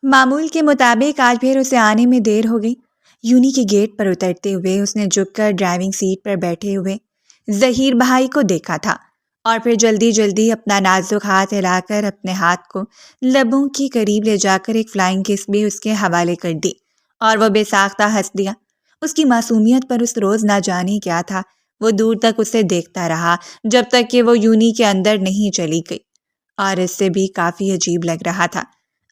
معمول کے مطابق آج پھر اسے آنے میں دیر ہو گئی۔ یونی کے گیٹ پر اترتے ہوئے اس نے جھک کر ڈرائیونگ سیٹ پر بیٹھے ہوئے ظہیر بھائی کو دیکھا تھا اور پھر جلدی جلدی اپنا نازک ہاتھ ہلا کر اپنے ہاتھ کو لبوں کے قریب لے جا کر ایک فلائنگ کس بھی اس کے حوالے کر دی اور وہ بے ساختہ ہنس دیا۔ اس کی معصومیت پر اس روز نہ جانے کیا تھا۔ وہ دور تک اسے دیکھتا رہا جب تک کہ وہ یونی کے اندر نہیں چلی گئی، اور اس سے بھی کافی عجیب لگ رہا تھا۔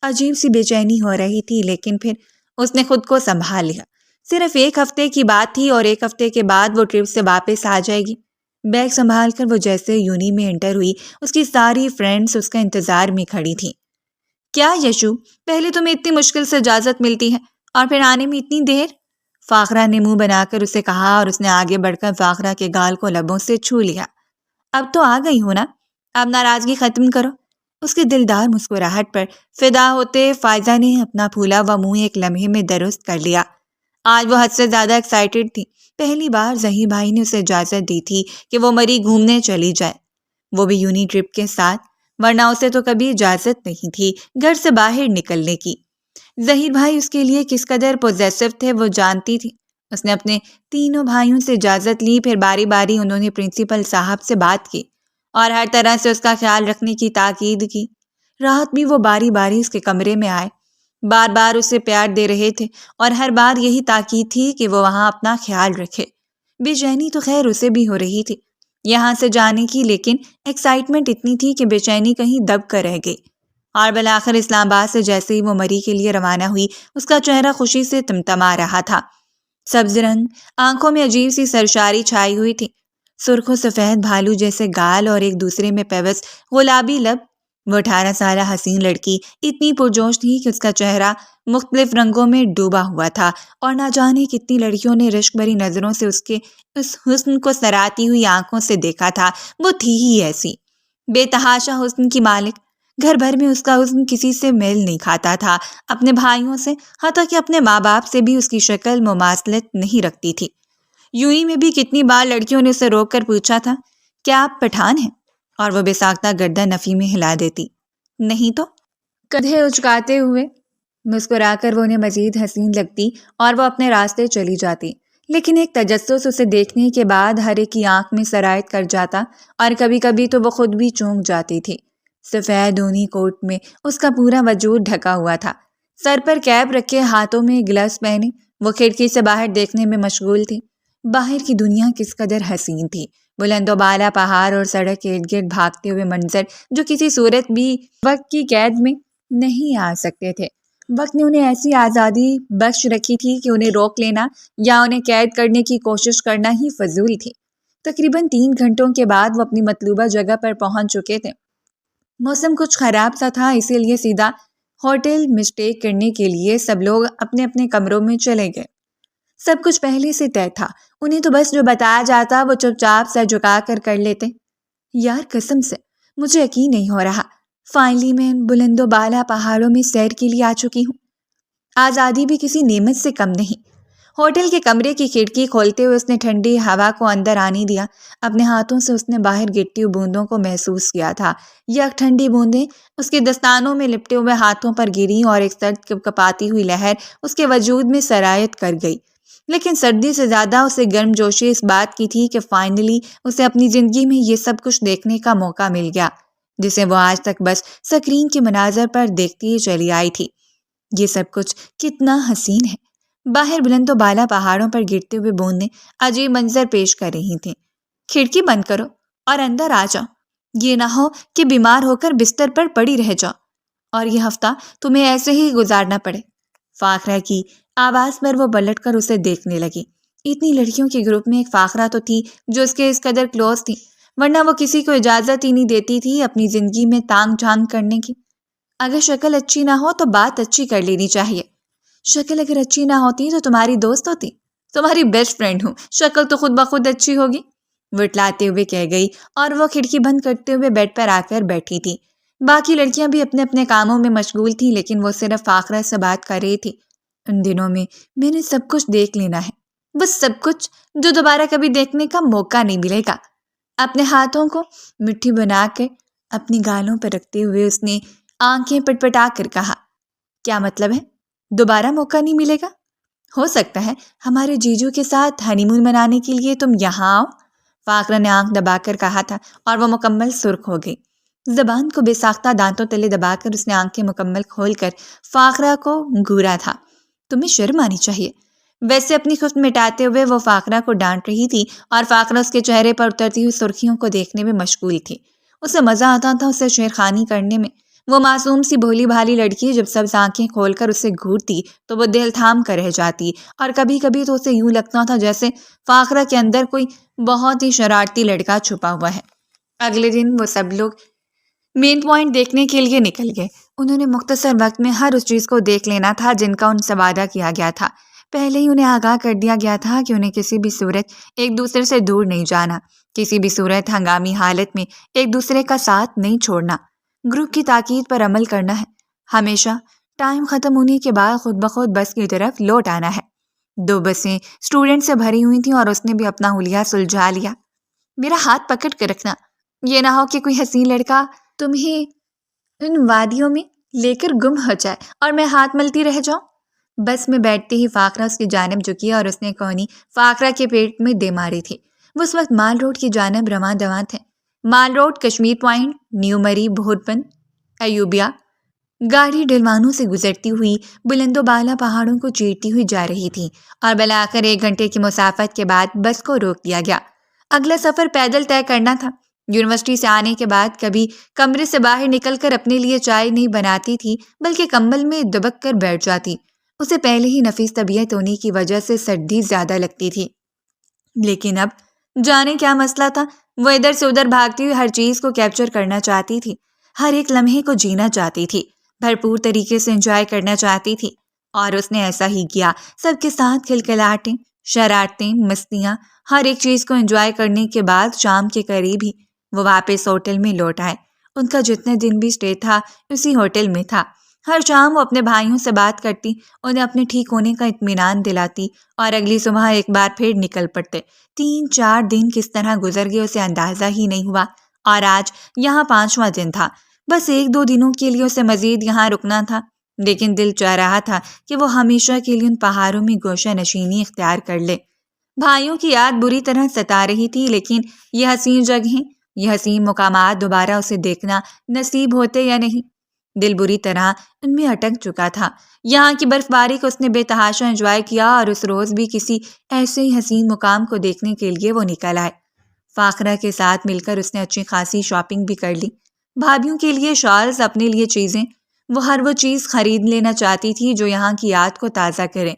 عجیب سی بے چینی ہو رہی تھی، لیکن پھر اس نے خود کو سنبھال لیا۔ صرف ایک ہفتے کی بات تھی اور ایک ہفتے کے بعد وہ ٹرپ سے واپس آ جائے گی۔ بیگ سنبھال کر وہ جیسے یونی میں انٹر ہوئی، اس کی ساری فرینڈز اس کا انتظار میں کھڑی تھیں۔ کیا یشو، پہلے تمہیں اتنی مشکل سے اجازت ملتی ہے اور پھر آنے میں اتنی دیر؟ فاخرہ نے منہ بنا کر اسے کہا اور اس نے آگے بڑھ کر فاخرہ کے گال کو لبوں سے چھو لیا۔ اب تو آ گئی ہو نا، اب ناراضگی ختم کرو۔ اس کی دلدار مسکراہٹ پر فدا ہوتے فائزہ نے اپنا پھولا ہوا منہ ایک لمحے میں درست کر لیا۔ آج وہ حد سے زیادہ ایکسائٹڈ تھی۔ پہلی بار ظہیر بھائی نے اسے اجازت دی تھی کہ وہ مری گھومنے چلی جائے، وہ بھی یونی ٹرپ کے ساتھ، ورنہ اسے تو کبھی اجازت نہیں تھی گھر سے باہر نکلنے کی۔ ظہیر بھائی اس کے لیے کس قدر پوزیسو تھے وہ جانتی تھی۔ اس نے اپنے تینوں بھائیوں سے اجازت لی، پھر باری باری انہوں نے پرنسپل صاحب سے بات کی اور ہر طرح سے اس کا خیال رکھنے کی تاکید کی۔ رات بھی وہ باری باری اس کے کمرے میں آئے، بار بار اسے پیار دے رہے تھے اور ہر بار یہی تاکید تھی کہ وہ وہاں اپنا خیال رکھے۔ بے چینی تو خیر اسے بھی ہو رہی تھی یہاں سے جانے کی، لیکن ایکسائٹمنٹ اتنی تھی کہ بے چینی کہیں دب کر رہ گئی۔ اور بالآخر اسلام آباد سے جیسے ہی وہ مری کے لیے روانہ ہوئی، اس کا چہرہ خوشی سے تمتما رہا تھا۔ سبز رنگ آنکھوں میں عجیب سی سرشاری چھائی ہوئی تھی، سرخ و سفید بھالو جیسے گال اور ایک دوسرے میں پیوست گلابی لب۔ وہ 18 سالہ حسین لڑکی اتنی پرجوش تھی کہ اس کا چہرہ مختلف رنگوں میں ڈوبا ہوا تھا، اور نہ جانے کتنی لڑکیوں نے رشک بھری نظروں سے اس کے اس حسن کو سراتی ہوئی آنکھوں سے دیکھا تھا۔ وہ تھی ہی ایسی بے تحاشا حسن کی مالک۔ گھر بھر میں اس کا حسن کسی سے میل نہیں کھاتا تھا، اپنے بھائیوں سے، حتیٰ کہ اپنے ماں باپ سے بھی اس کی شکل مماثلت نہیں رکھتی تھی۔ یونی میں بھی کتنی بار لڑکیوں نے اسے روک کر پوچھا تھا، کیا آپ پٹھان ہیں؟ اور وہ بے ساختہ گردن نفی میں ہلا دیتی، نہیں تو۔ کندھے اچکاتے ہوئے مسکرا کر وہ انہیں مزید حسین لگتی اور وہ اپنے راستے چلی جاتی، لیکن ایک تجسس اسے دیکھنے کے بعد ہر ایک کی آنکھ میں سرایت کر جاتا اور کبھی کبھی تو وہ خود بھی چونک جاتی تھی۔ سفید اونی کوٹ میں اس کا پورا وجود ڈھکا ہوا تھا، سر پر کیپ رکھے، ہاتھوں میں گلوز پہنے وہ کھڑکی سے باہر دیکھنے میں مشغول تھی۔ باہر کی دنیا کس قدر حسین تھی، بلند و بالا پہاڑ اور سڑک کے ارد گرد بھاگتے ہوئے منظر جو کسی صورت بھی وقت کی قید میں نہیں آ سکتے تھے۔ وقت نے انہیں ایسی آزادی بخش رکھی تھی کہ انہیں روک لینا یا انہیں قید کرنے کی کوشش کرنا ہی فضول تھی۔ تقریباً 3 گھنٹوں کے بعد وہ اپنی مطلوبہ جگہ پر پہنچ چکے تھے۔ موسم کچھ خراب سا تھا، اسی لیے سیدھا ہوٹل مسٹیک کرنے کے لیے سب لوگ اپنے اپنے کمروں میں چلے گئے۔ سب کچھ پہلے سے طے تھا، انہیں تو بس جو بتایا جاتا وہ چپ چاپ سر جھکا کر لیتے۔ یار قسم سے مجھے یقین نہیں ہو رہا، فائنلی میں بلند و بالا پہاڑوں میں سیر کے لیے آ چکی ہوں۔ آزادی بھی کسی نعمت سے کم نہیں۔ ہوٹل کے کمرے کی کھڑکی کھولتے ہوئے اس نے ٹھنڈی ہوا کو اندر آنے دیا۔ اپنے ہاتھوں سے اس نے باہر گرتی ہوئی بوندوں کو محسوس کیا تھا۔ یک ٹھنڈی بوندیں اس کے دستانوں میں لپٹے ہوئے ہاتھوں پر گریں اور ایک سرد کپکپاتی ہوئی لہر اس کے وجود میں سرایت کر گئی۔ لیکن سردی سے زیادہ اسے گرم جوشی اس بات کی تھی کہ فائنلی اسے اپنی زندگی میں یہ سب کچھ دیکھنے کا موقع مل گیا جسے وہ آج تک بس سکرین کے مناظر پر دیکھتی ہی چلی آئی تھی۔ یہ سب کچھ کتنا حسین ہے۔ باہر بلند و بالا پہاڑوں پر گرتے ہوئے بوندیں عجیب منظر پیش کر رہی تھیں۔ کھڑکی بند کرو اور اندر آ جاؤ، یہ نہ ہو کہ بیمار ہو کر بستر پر پڑی رہ جاؤ اور یہ ہفتہ تمہیں ایسے ہی گزارنا پڑے۔ فاخرہ کی آواز پر وہ پلٹ کر اسے دیکھنے لگی۔ اتنی لڑکیوں کے گروپ میں ایک فاخرہ تو تھی جو اس کے اس قدر کلوز تھی، ورنہ وہ کسی کو اجازت ہی نہیں دیتی تھی اپنی زندگی میں تانگ جھانگ کرنے کی۔ اگر شکل اچھی نہ ہو تو بات اچھی کر لینی چاہیے۔ شکل اگر اچھی نہ ہوتی تو تمہاری دوست ہوتی، تمہاری بیسٹ فرینڈ ہوں، شکل تو خود بخود اچھی ہوگی، وہ اٹلاتے ہوئے کہہ گئی اور وہ کھڑکی بند کرتے ہوئے بیڈ پر آ کر بیٹھی تھی۔ باقی لڑکیاں بھی اپنے اپنے کاموں میں مشغول تھیں، لیکن وہ صرف فاخرہ سے بات کر رہی تھی۔ ان دنوں میں نے سب کچھ دیکھ لینا ہے، بس سب کچھ جو دوبارہ کبھی دیکھنے کا موقع نہیں ملے گا۔ اپنے ہاتھوں کو مٹھی بنا کر اپنی گالوں پر رکھتے ہوئے اس نے آنکھیں پٹپٹا کر کہا، کیا مطلب ہے؟ دوبارہ موقع نہیں ملے گا؟ ہو سکتا ہے ہمارے جیجو کے ساتھ ہنی مون منانے کے لیے تم یہاں آؤ، فاخرہ نے آنکھ دبا کر کہا تھا اور وہ مکمل سرخ ہو گئی۔ زبان کو بے ساختہ دانتوں تلے دبا کر اس نے آنکھیں مکمل کھول کر فاخرہ کو گھورا تھا۔ تمہیں شرم آنی چاہیے۔ ویسے اپنی خفت مٹاتے ہوئے وہ فاخرہ کو ڈانٹ رہی تھی اور فاخرہ اس کے چہرے پر اترتی ہوئی سرخیوں کو دیکھنے میں مشغول تھی۔ اسے مزہ آتا تھا اسے شیرخوانی کرنے میں۔ وہ معصوم سی بھولی بھالی لڑکی جب سب آنکھیں کھول کر اسے گھورتی تو وہ دل تھام کر رہ جاتی، اور کبھی کبھی تو اسے یوں لگتا تھا جیسے فاخرہ کے اندر کوئی بہت ہی شرارتی لڑکا چھپا ہوا ہے۔ اگلے دن وہ سب لوگ مین پوائنٹ دیکھنے کے لیے نکل گئے۔ انہوں نے مختصر وقت میں ہر اس چیز کو دیکھ لینا تھا جن کا ان سے وعدہ کیا گیا تھا۔ پہلے ہی انہیں آگاہ کر دیا گیا تھا کہ انہیں کسی بھی صورت ایک دوسرے سے دور نہیں جانا، کسی بھی صورت ہنگامی حالت میں ایک دوسرے کا ساتھ نہیں چھوڑنا، گروپ کی تاکید پر عمل کرنا ہے، ہمیشہ ٹائم ختم ہونے کے بعد خود بخود بس کی طرف لوٹ آنا ہے۔ 2 بسیں اسٹوڈنٹ سے بھری ہوئی تھیں اور اس نے بھی اپنا حلیہ سلجھا لیا۔ میرا ہاتھ پکڑ کر رکھنا، یہ نہ ہو کہ کوئی حسین لڑکا تمہیں ان وادیوں میں لے کر گم ہو جائے اور میں ہاتھ ملتی رہ جاؤں۔ بس میں بیٹھتے ہی فاخرہ اس کی جانب جھکی اور اس نے کونی فاخرہ کے پیٹ میں دے ماری تھی۔ وہ اس وقت مال روڈ کی جانب رواں دواں تھے۔ مال روڈ، کشمیر پوائنٹ، نیو مری، بہت بند، ایوبیا۔ گاڑی ڈلوانوں سے گزرتی ہوئی بلند و بالا پہاڑوں کو چیرتی ہوئی جا رہی تھی اور بالآخر 1 گھنٹے کی مسافت کے بعد بس کو روک دیا گیا۔ اگلا سفر پیدل طے کرنا تھا۔ یونیورسٹی سے آنے کے بعد کبھی کمرے سے باہر نکل کر اپنے لیے چائے نہیں بناتی تھی بلکہ کمبل میں دبک کر بیٹھ جاتی۔ اسے پہلے ہی نفیس طبیعت ہونے کی وجہ سے سردی زیادہ لگتی تھی، لیکن اب جانے کیا مسئلہ تھا، وہ ادھر سے ادھر بھاگتی ہوئی ہر چیز کو کیپچر کرنا چاہتی تھی، ہر ایک لمحے کو جینا چاہتی تھی، بھرپور طریقے سے انجوائے کرنا چاہتی تھی، اور اس نے ایسا ہی کیا۔ سب کے ساتھ کھلکھلاہٹیں، شرارتیں، مستیاں، ہر ایک چیز کو انجوائے کرنے کے بعد شام کے قریب ہی وہ واپس ہوٹل میں لوٹ آئے۔ ان کا جتنے دن بھی اسٹے تھا اسی ہوٹل میں تھا۔ ہر شام وہ اپنے بھائیوں سے بات کرتی، انہیں اپنے ٹھیک ہونے کا اطمینان دلاتی اور اگلی صبح ایک بار پھر نکل پڑتے۔ 3-4 دن کس طرح گزر گئے اسے اندازہ ہی نہیں ہوا، اور آج یہاں 5واں دن تھا۔ بس 1-2 دنوں کے لیے اسے مزید یہاں رکنا تھا، لیکن دل چاہ رہا تھا کہ وہ ہمیشہ کے لیے ان پہاڑوں میں گوشہ نشینی اختیار کر لے۔ بھائیوں کی یاد بری طرح ستا رہی تھی، لیکن یہ حسین جگہیں، یہ حسین مقامات دوبارہ اسے دیکھنا نصیب ہوتے یا نہیں، دل بری طرح ان میں اٹک چکا تھا۔ یہاں کی برف باری کو اس نے بے تحاشا انجوائے کیا، اور اس روز بھی کسی ایسے ہی حسین مقام کو دیکھنے کے لیے وہ نکل آئے۔ فاخرہ کے ساتھ مل کر اس نے اچھی خاصی شاپنگ بھی کر لی، بھابھیوں کے لیے شالز، اپنے لیے چیزیں۔ وہ ہر وہ چیز خرید لینا چاہتی تھی جو یہاں کی یاد کو تازہ کرے۔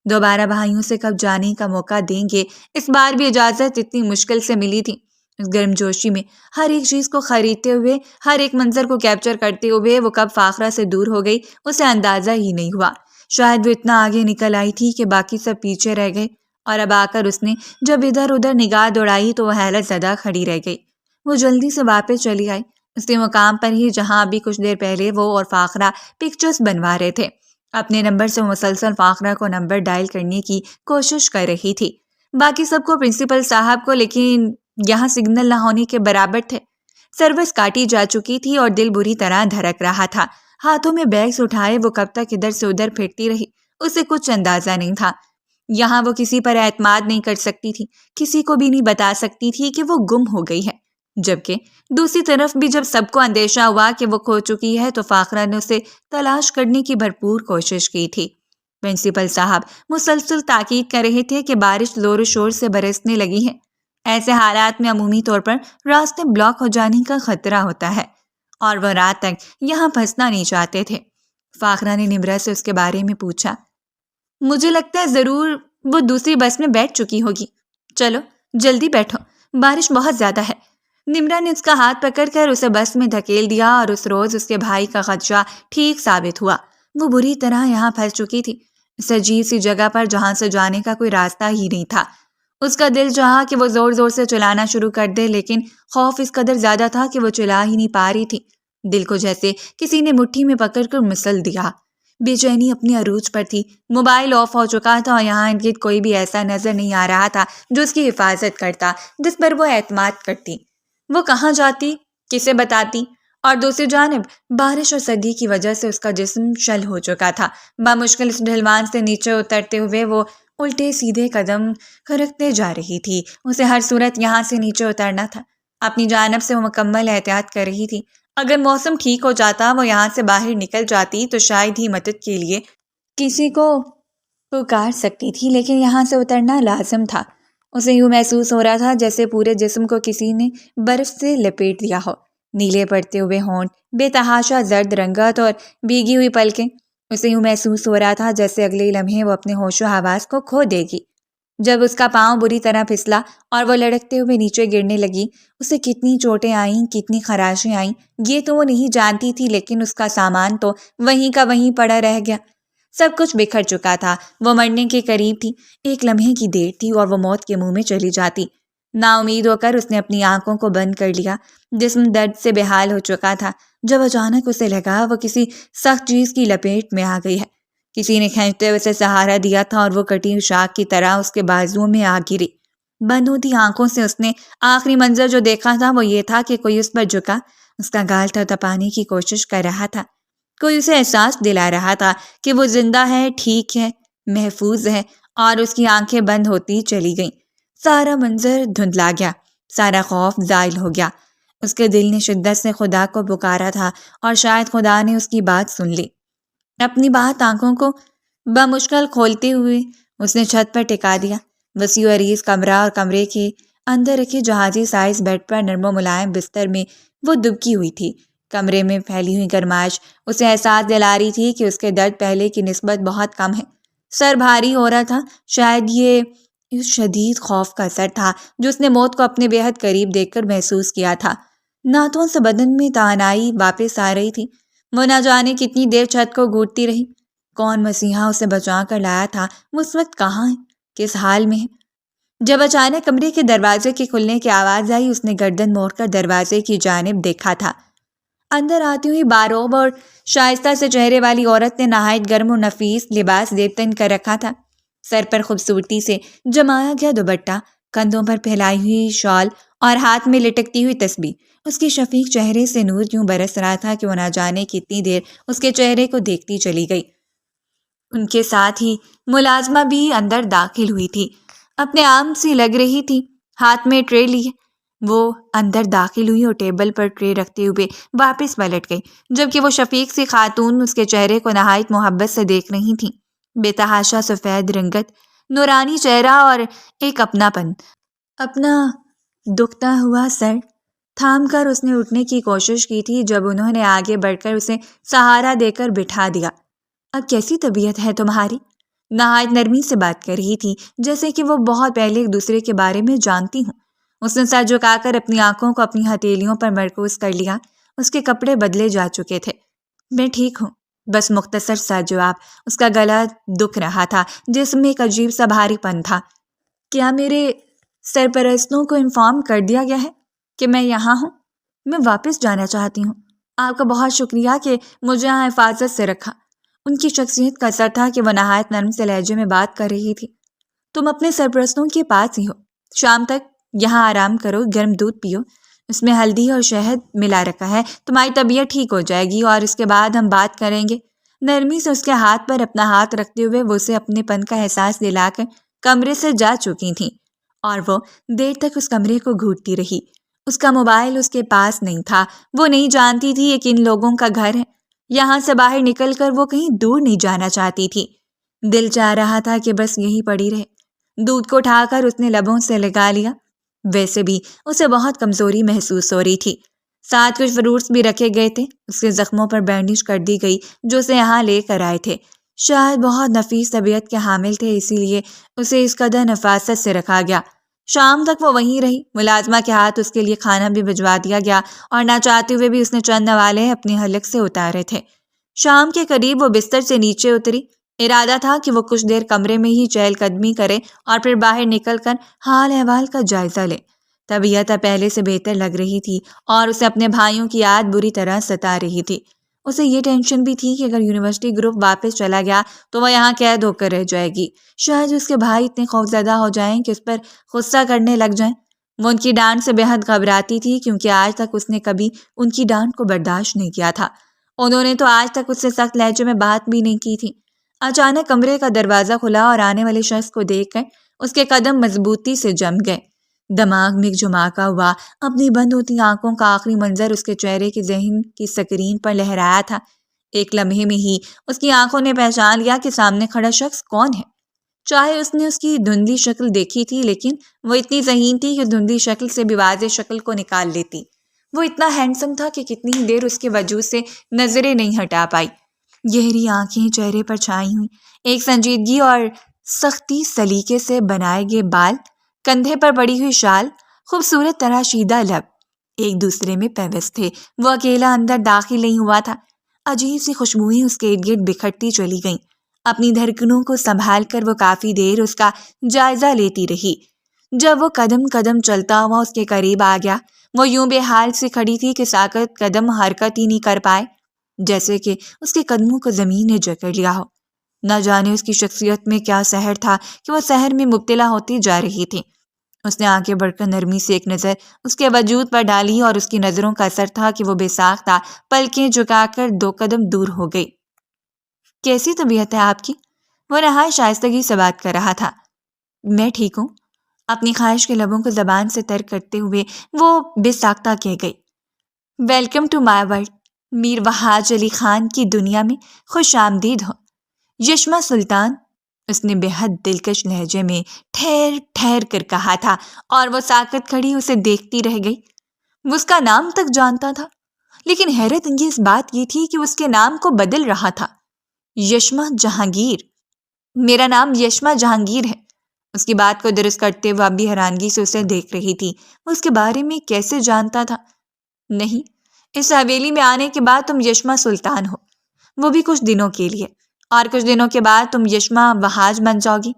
دوبارہ بھائیوں سے کب جانے کا موقع دیں گے، اس بار بھی اجازت اتنی مشکل سے ملی تھی۔ اس گرم جوشی میں ہر ایک چیز کو خریدتے ہوئے، ہر ایک منظر کو کیپچر کرتے ہوئے وہ کب فاخرہ سے دور ہو گئی اسے اندازہ ہی نہیں ہوا۔ شاید وہ اتنا آگے نکل آئی تھی کہ باقی سب پیچھے رہ گئے، اور اب آ کر اس نے جب ادھر ادھر نگاہ دوڑائی تو وہ حیرت زدہ کھڑی رہ گئی۔ وہ جلدی سے واپس چلی آئی اسی مقام پر ہی جہاں ابھی کچھ دیر پہلے وہ اور فاخرہ پکچرز بنوا رہے تھے۔ اپنے نمبر سے مسلسل فاخرہ کو نمبر ڈائل کرنے کی کوشش کر رہی تھی، باقی سب کو، پرنسپل صاحب کو، لیکن یہاں سگنل نہ ہونے کے برابر تھے۔ سروس کاٹی جا چکی تھی اور دل بری طرح دھڑک رہا تھا۔ ہاتھوں میں بیگز اٹھائے وہ کب تک ادھر سے ادھر پھرتی رہی اسے کچھ اندازہ نہیں تھا۔ یہاں وہ کسی پر اعتماد نہیں کر سکتی تھی، کسی کو بھی نہیں بتا سکتی تھی کہ وہ گم ہو گئی ہے، جبکہ دوسری طرف بھی جب سب کو اندیشہ ہوا کہ وہ کھو چکی ہے تو فاخرہ نے اسے تلاش کرنے کی بھرپور کوشش کی تھی۔ پرنسپل صاحب مسلسل تاکید کر رہے تھے کہ بارش زور و شور سے برسنے لگی ہے، ایسے حالات میں عمومی طور پر راستے بلاک ہو جانے کا خطرہ ہوتا ہے، اور وہ رات تک یہاں پھنسنا نہیں چاہتے تھے۔ فاخرہ نے نمرہ سے اس کے بارے میں پوچھا۔ مجھے لگتا ہے ضرور وہ دوسری بس میں بیٹھ چکی ہوگی، چلو جلدی بیٹھو، بارش بہت زیادہ ہے۔ نمرہ نے اس کا ہاتھ پکڑ کر اسے بس میں دھکیل دیا، اور اس روز اس کے بھائی کا خدشہ ٹھیک ثابت ہوا۔ وہ بری طرح یہاں پھنس چکی تھی، اس عجیب سی جگہ پر جہاں سے جانے کا کوئی راستہ ہی نہیں تھا۔ اس کا دل چاہا کہ وہ زور زور سے چلانا شروع کر دے، لیکن خوف اس قدر زیادہ تھا کہ وہ چلا ہی نہیں پا رہی تھی۔ دل کو جیسے کسی نے مٹھی میں پکڑ کر مسل دیا۔ بے چینی اپنے عروج پر تھی، موبائل آف ہو چکا تھا اور یہاں ارد گرد کوئی بھی ایسا نظر نہیں آ رہا تھا جو اس کی حفاظت کرتا، جس پر وہ اعتماد کرتی۔ وہ کہاں جاتی، کسے بتاتی، اور دوسری جانب بارش اور سردی کی وجہ سے اس کا جسم شل ہو چکا تھا۔ بامشکل اس ڈھلوان سے نیچے اترتے ہوئے وہ الٹے سیدھے قدم کھرکتے جا رہی تھی۔ اسے ہر صورت یہاں سے نیچے اترنا تھا۔ اپنی جانب سے وہ مکمل احتیاط کر رہی تھی۔ اگر موسم ٹھیک ہو جاتا، وہ یہاں سے باہر نکل جاتی تو شاید ہی مدد کے لیے کسی کو پکار سکتی تھی، لیکن یہاں سے اترنا لازم تھا۔ اسے یوں محسوس ہو رہا تھا جیسے پورے جسم کو کسی نے برف سے لپیٹ دیا ہو۔ نیلے پڑتے ہوئے ہونٹ، بے تحاشا زرد رنگت اور بھیگی ہوئی پلکیں۔ اسے یوں محسوس ہو رہا تھا جیسے اگلے لمحے وہ اپنے ہوش و حواس کو کھو دے گی۔ جب اس کا پاؤں بری طرح پھسلا اور وہ لڑکتے ہوئے نیچے گرنے لگی، اسے کتنی چوٹیں آئیں، کتنی خراشیں آئیں، یہ تو وہ نہیں جانتی تھی، لیکن اس کا سامان تو وہیں کا وہیں پڑا رہ گیا۔ سب کچھ بکھر چکا تھا۔ وہ مرنے کے قریب تھی۔ ایک لمحے کی دیر تھی اور وہ موت کے منہ میں چلی جاتی۔ نا امید ہو کر اس نے اپنی آنکھوں کو بند کر لیا۔ جسم درد سے بے حال ہو چکا تھا، جب اچانک اسے لگا وہ کسی سخت چیز کی لپیٹ میں آ گئی ہے۔ کسی نے کھینچتے ہوئے اسے سہارا دیا تھا اور وہ کٹی ہوئی شاخ کی طرح اس کے بازوؤں میں آ گری۔ بند ہوتی آنکھوں سے اس نے آخری منظر جو دیکھا تھا وہ یہ تھا کہ کوئی اس پر جھکا، اس کا گال تھپتھپانے کی کوشش کر رہا تھا۔ کوئی اسے احساس دلا رہا تھا کہ وہ زندہ ہے، ٹھیک ہے، محفوظ ہے، اور اس کی آنکھیں بند ہوتی چلی گئیں۔ سارا منظر دھندلا گیا، سارا خوف زائل ہو گیا۔ اس کے دل نے شدت سے خدا کو پکارا تھا اور شاید خدا نے اس کی بات سن لی۔ اپنی بات آنکھوں کو بمشکل کھولتے ہوئے اس نے چھت پر ٹکا دیا۔ وسیع و عریض کمرہ اور کمرے کے اندر رکھے جہازی سائز بیڈ پر نرم و ملائم بستر میں وہ دبکی ہوئی تھی۔ کمرے میں پھیلی ہوئی گرمائش اسے احساس دلا رہی تھی کہ اس کے درد پہلے کی نسبت بہت کم ہے۔ سر بھاری ہو رہا تھا۔ شاید یہ اس شدید خوف کا اثر تھا جو اس نے موت کو اپنے بے حد قریب دیکھ کر محسوس کیا تھا۔ ناتوں سے بدن میں توانائی واپس آ رہی تھی۔ وہ نہ جانے کتنی دیر چھت کو گھوٹتی رہی۔ کون مسیحا اسے بچا کر لایا تھا؟ وہ اس وقت کہاں ہے؟ کس حال میں ہے؟ جب اچانک کمرے کے دروازے کے کھلنے کی آواز آئی، اس نے گردن موڑ کر دروازے کی جانب دیکھا تھا۔ اندر آتی ہوئی باروب اور شائستہ سے چہرے والی عورت نے نہایت گرم و نفیس لباس زیبتن کر رکھا تھا۔ سر پر خوبصورتی سے جمایا گیا دوپٹہ، کندھوں پر پھیلائی ہوئی شال اور ہاتھ میں لٹکتی ہوئی تسبیح۔ اس کے شفیق چہرے سے نور یوں برس رہا تھا کہ وہ نہ جانے کتنی دیر اس کے چہرے کو دیکھتی چلی گئی۔ ان کے ساتھ ہی ملازمہ بھی اندر داخل ہوئی تھی، اپنے عام سی لگ رہی تھی، ہاتھ میں ٹرے لیے۔ وہ اندر داخل ہوئی اور ٹیبل پر ٹرے رکھتے ہوئے واپس پلٹ گئی، جبکہ وہ شفیق سی خاتون اس کے چہرے کو نہایت محبت سے دیکھ رہی تھیں۔ بے تحاشا سفید رنگت، نورانی چہرہ اور ایک اپناپن۔ اپنا دکھتا ہوا سر تھام کر اس نے اٹھنے کی کوشش کی تھی جب انہوں نے آگے بڑھ کر اسے سہارا دے کر بٹھا دیا۔ اب کیسی طبیعت ہے تمہاری؟ نہایت نرمی سے بات کر رہی تھی، جیسے کہ وہ بہت پہلے ایک دوسرے کے بارے میں جانتی ہوں۔ اس نے سر جھکا کر اپنی آنکھوں کو اپنی ہتھیلیوں پر مرکوز کر لیا۔ اس کے کپڑے بدلے جا چکے تھے۔ میں ٹھیک ہوں، بس مختصر سا جواب۔ اس کا گلا دکھ رہا تھا، جسم میں ایک عجیب سا بھاری پن تھا۔ کیا میرے سرپرستوں کو انفارم کر دیا گیا ہے کہ میں یہاں ہوں؟ میں واپس جانا چاہتی ہوں۔ آپ کا بہت شکریہ کہ مجھے یہاں حفاظت سے رکھا۔ ان کی شخصیت کا اثر تھا کہ وہ نہایت نرم سے لہجے میں بات کر رہی تھی۔ تم اپنے سرپرستوں کے پاس ہی ہو، شام تک یہاں آرام کرو، گرم دودھ پیو، اس میں ہلدی اور شہد ملا رکھا ہے، تمہاری طبیعت ٹھیک ہو جائے گی اور اس کے بعد ہم بات کریں گے۔ نرمی سے اس کے ہاتھ پر اپنا ہاتھ رکھتے ہوئے وہ اسے اپنے پن کا احساس دلا کر کمرے سے جا چکی تھیں، اور وہ دیر تک اس کمرے کو گھوٹتی رہی۔ اس کا موبائل اس کے پاس نہیں تھا۔ وہ نہیں جانتی تھی یہ کن لوگوں کا گھر ہے۔ یہاں سے باہر نکل کر وہ کہیں دور نہیں جانا چاہتی تھی۔ دل چاہ رہا تھا کہ بس یہی پڑی رہے۔ دودھ کو اٹھا کر اس نے لبوں سے لگا لیا۔ ویسے بھی اسے بہت کمزوری محسوس ہو رہی تھی۔ ساتھ کچھ فروٹس بھی رکھے گئے تھے۔ اس کے زخموں پر بینڈیج کر دی گئی جو اسے یہاں لے کر آئے تھے۔ شاید بہت نفیس طبیعت کے حامل تھے، اسی لیے اسے اس قدر نفاست سے رکھا گیا۔ شام تک وہ وہیں رہی۔ ملازمہ کے ہاتھ اس کے لیے کھانا بھی بھجوا دیا گیا اور نہ چاہتے ہوئے بھی اس نے چند نوالے اپنے حلق سے اتارے تھے۔ شام کے قریب وہ بستر سے نیچے اتری۔ ارادہ تھا کہ وہ کچھ دیر کمرے میں ہی چہل قدمی کرے اور پھر باہر نکل کر حال احوال کا جائزہ لے۔ طبیعت اب پہلے سے بہتر لگ رہی تھی اور اسے اپنے بھائیوں کی یاد بری طرح ستا رہی تھی۔ اسے یہ ٹینشن بھی تھی کہ اگر یونیورسٹی گروپ واپس چلا گیا تو وہ یہاں قید ہو کر رہ جائے گی۔ شاید اس کے بھائی اتنے خوفزدہ ہو جائیں کہ اس پر غصہ کرنے لگ جائیں۔ وہ ان کی ڈانٹ سے بے حد گھبراتی تھی کیونکہ آج تک اس نے کبھی ان کی ڈانٹ کو برداشت نہیں کیا تھا۔ انہوں نے تو آج تک اس سے سخت لہجے میں بات بھی نہیں کی تھی۔ اچانک کمرے کا دروازہ کھلا اور آنے والے شخص کو دیکھ کر اس کے قدم مضبوطی سے جم گئے۔ دماغ میں ایک جھماکا ہوا، اپنی بند ہوتی آنکھوں کا آخری منظر اس کے چہرے کے ذہن کی سکرین پر لہرایا تھا۔ ایک لمحے میں ہی اس کی آنکھوں نے پہچان لیا کہ سامنے کھڑا شخص کون ہے۔ چاہے اس نے اس کی دھندلی شکل دیکھی تھی، لیکن وہ اتنی ذہین تھی کہ دھندلی شکل سے بھی واضح شکل کو نکال لیتی۔ وہ اتنا ہینڈسم تھا کہ کتنی ہی دیر اس کے وجود سے نظریں نہیں ہٹا پائی۔ گہری آنکھیں، چہرے پر چھائی ہوئی ایک سنجیدگی اور سختی، سلیقے سے بنائے گئے بال، کندھے پر پڑی ہوئی شال، خوبصورت تراشیدہ لب ایک دوسرے میں پیوست تھے۔ وہ اکیلا اندر داخل نہیں ہوا تھا۔ عجیب سی خوشبوئیں اس کے ارد گرد بکھرتی چلی گئیں۔ اپنی دھڑکنوں کو سنبھال کر وہ کافی دیر اس کا جائزہ لیتی رہی۔ جب وہ قدم قدم چلتا ہوا اس کے قریب آ گیا، وہ یوں بے حال سے کھڑی تھی کہ ساکت قدم حرکت ہی نہیں کر پائے، جیسے کہ اس کے قدموں کو زمین نے جکڑ لیا ہو۔ نہ جانے اس کی شخصیت میں کیا سحر تھا کہ وہ سحر میں مبتلا ہوتی جا رہی تھی۔ اس نے آگے بڑھ کر نرمی سے ایک نظر اس کے وجود پر ڈالی اور اس کی نظروں کا اثر تھا کہ وہ بے ساختہ پلکیں جھکا کر 2 قدم دور ہو گئی۔ کیسی طبیعت ہے آپ کی؟ وہ نہایت شائستگی سے بات کر رہا تھا۔ میں ٹھیک ہوں، اپنی خواہش کے لبوں کو زبان سے ترک کرتے ہوئے وہ بے ساختہ کہہ گئی۔ ویلکم ٹو مائی ورلڈ، میر وحاج علی خان کی دنیا میں خوش آمدید ہو۔ یشما سلطان، اس نے بے حد دلکش لہجے میں ٹھہر ٹھہر کر کہا تھا، اور وہ ساکت کھڑی اسے دیکھتی رہ گئی۔ وہ اس کا نام تک جانتا تھا، لیکن حیرت انگیز بات یہ تھی کہ اس کے نام کو بدل رہا تھا۔ یشما جہانگیر، میرا نام یشما جہانگیر ہے۔ اس کی بات کو درست کرتے ہوئے اب بھی حیرانگی سے اسے دیکھ رہی تھی۔ وہ اس کے بارے میں کیسے جانتا تھا؟ نہیں، اس حویلی میں آنے کے بعد تم یشما سلطان ہو، وہ بھی کچھ دنوں کے لیے، اور کچھ دنوں کے بعد تم یشما وحاج بن جاؤ گی،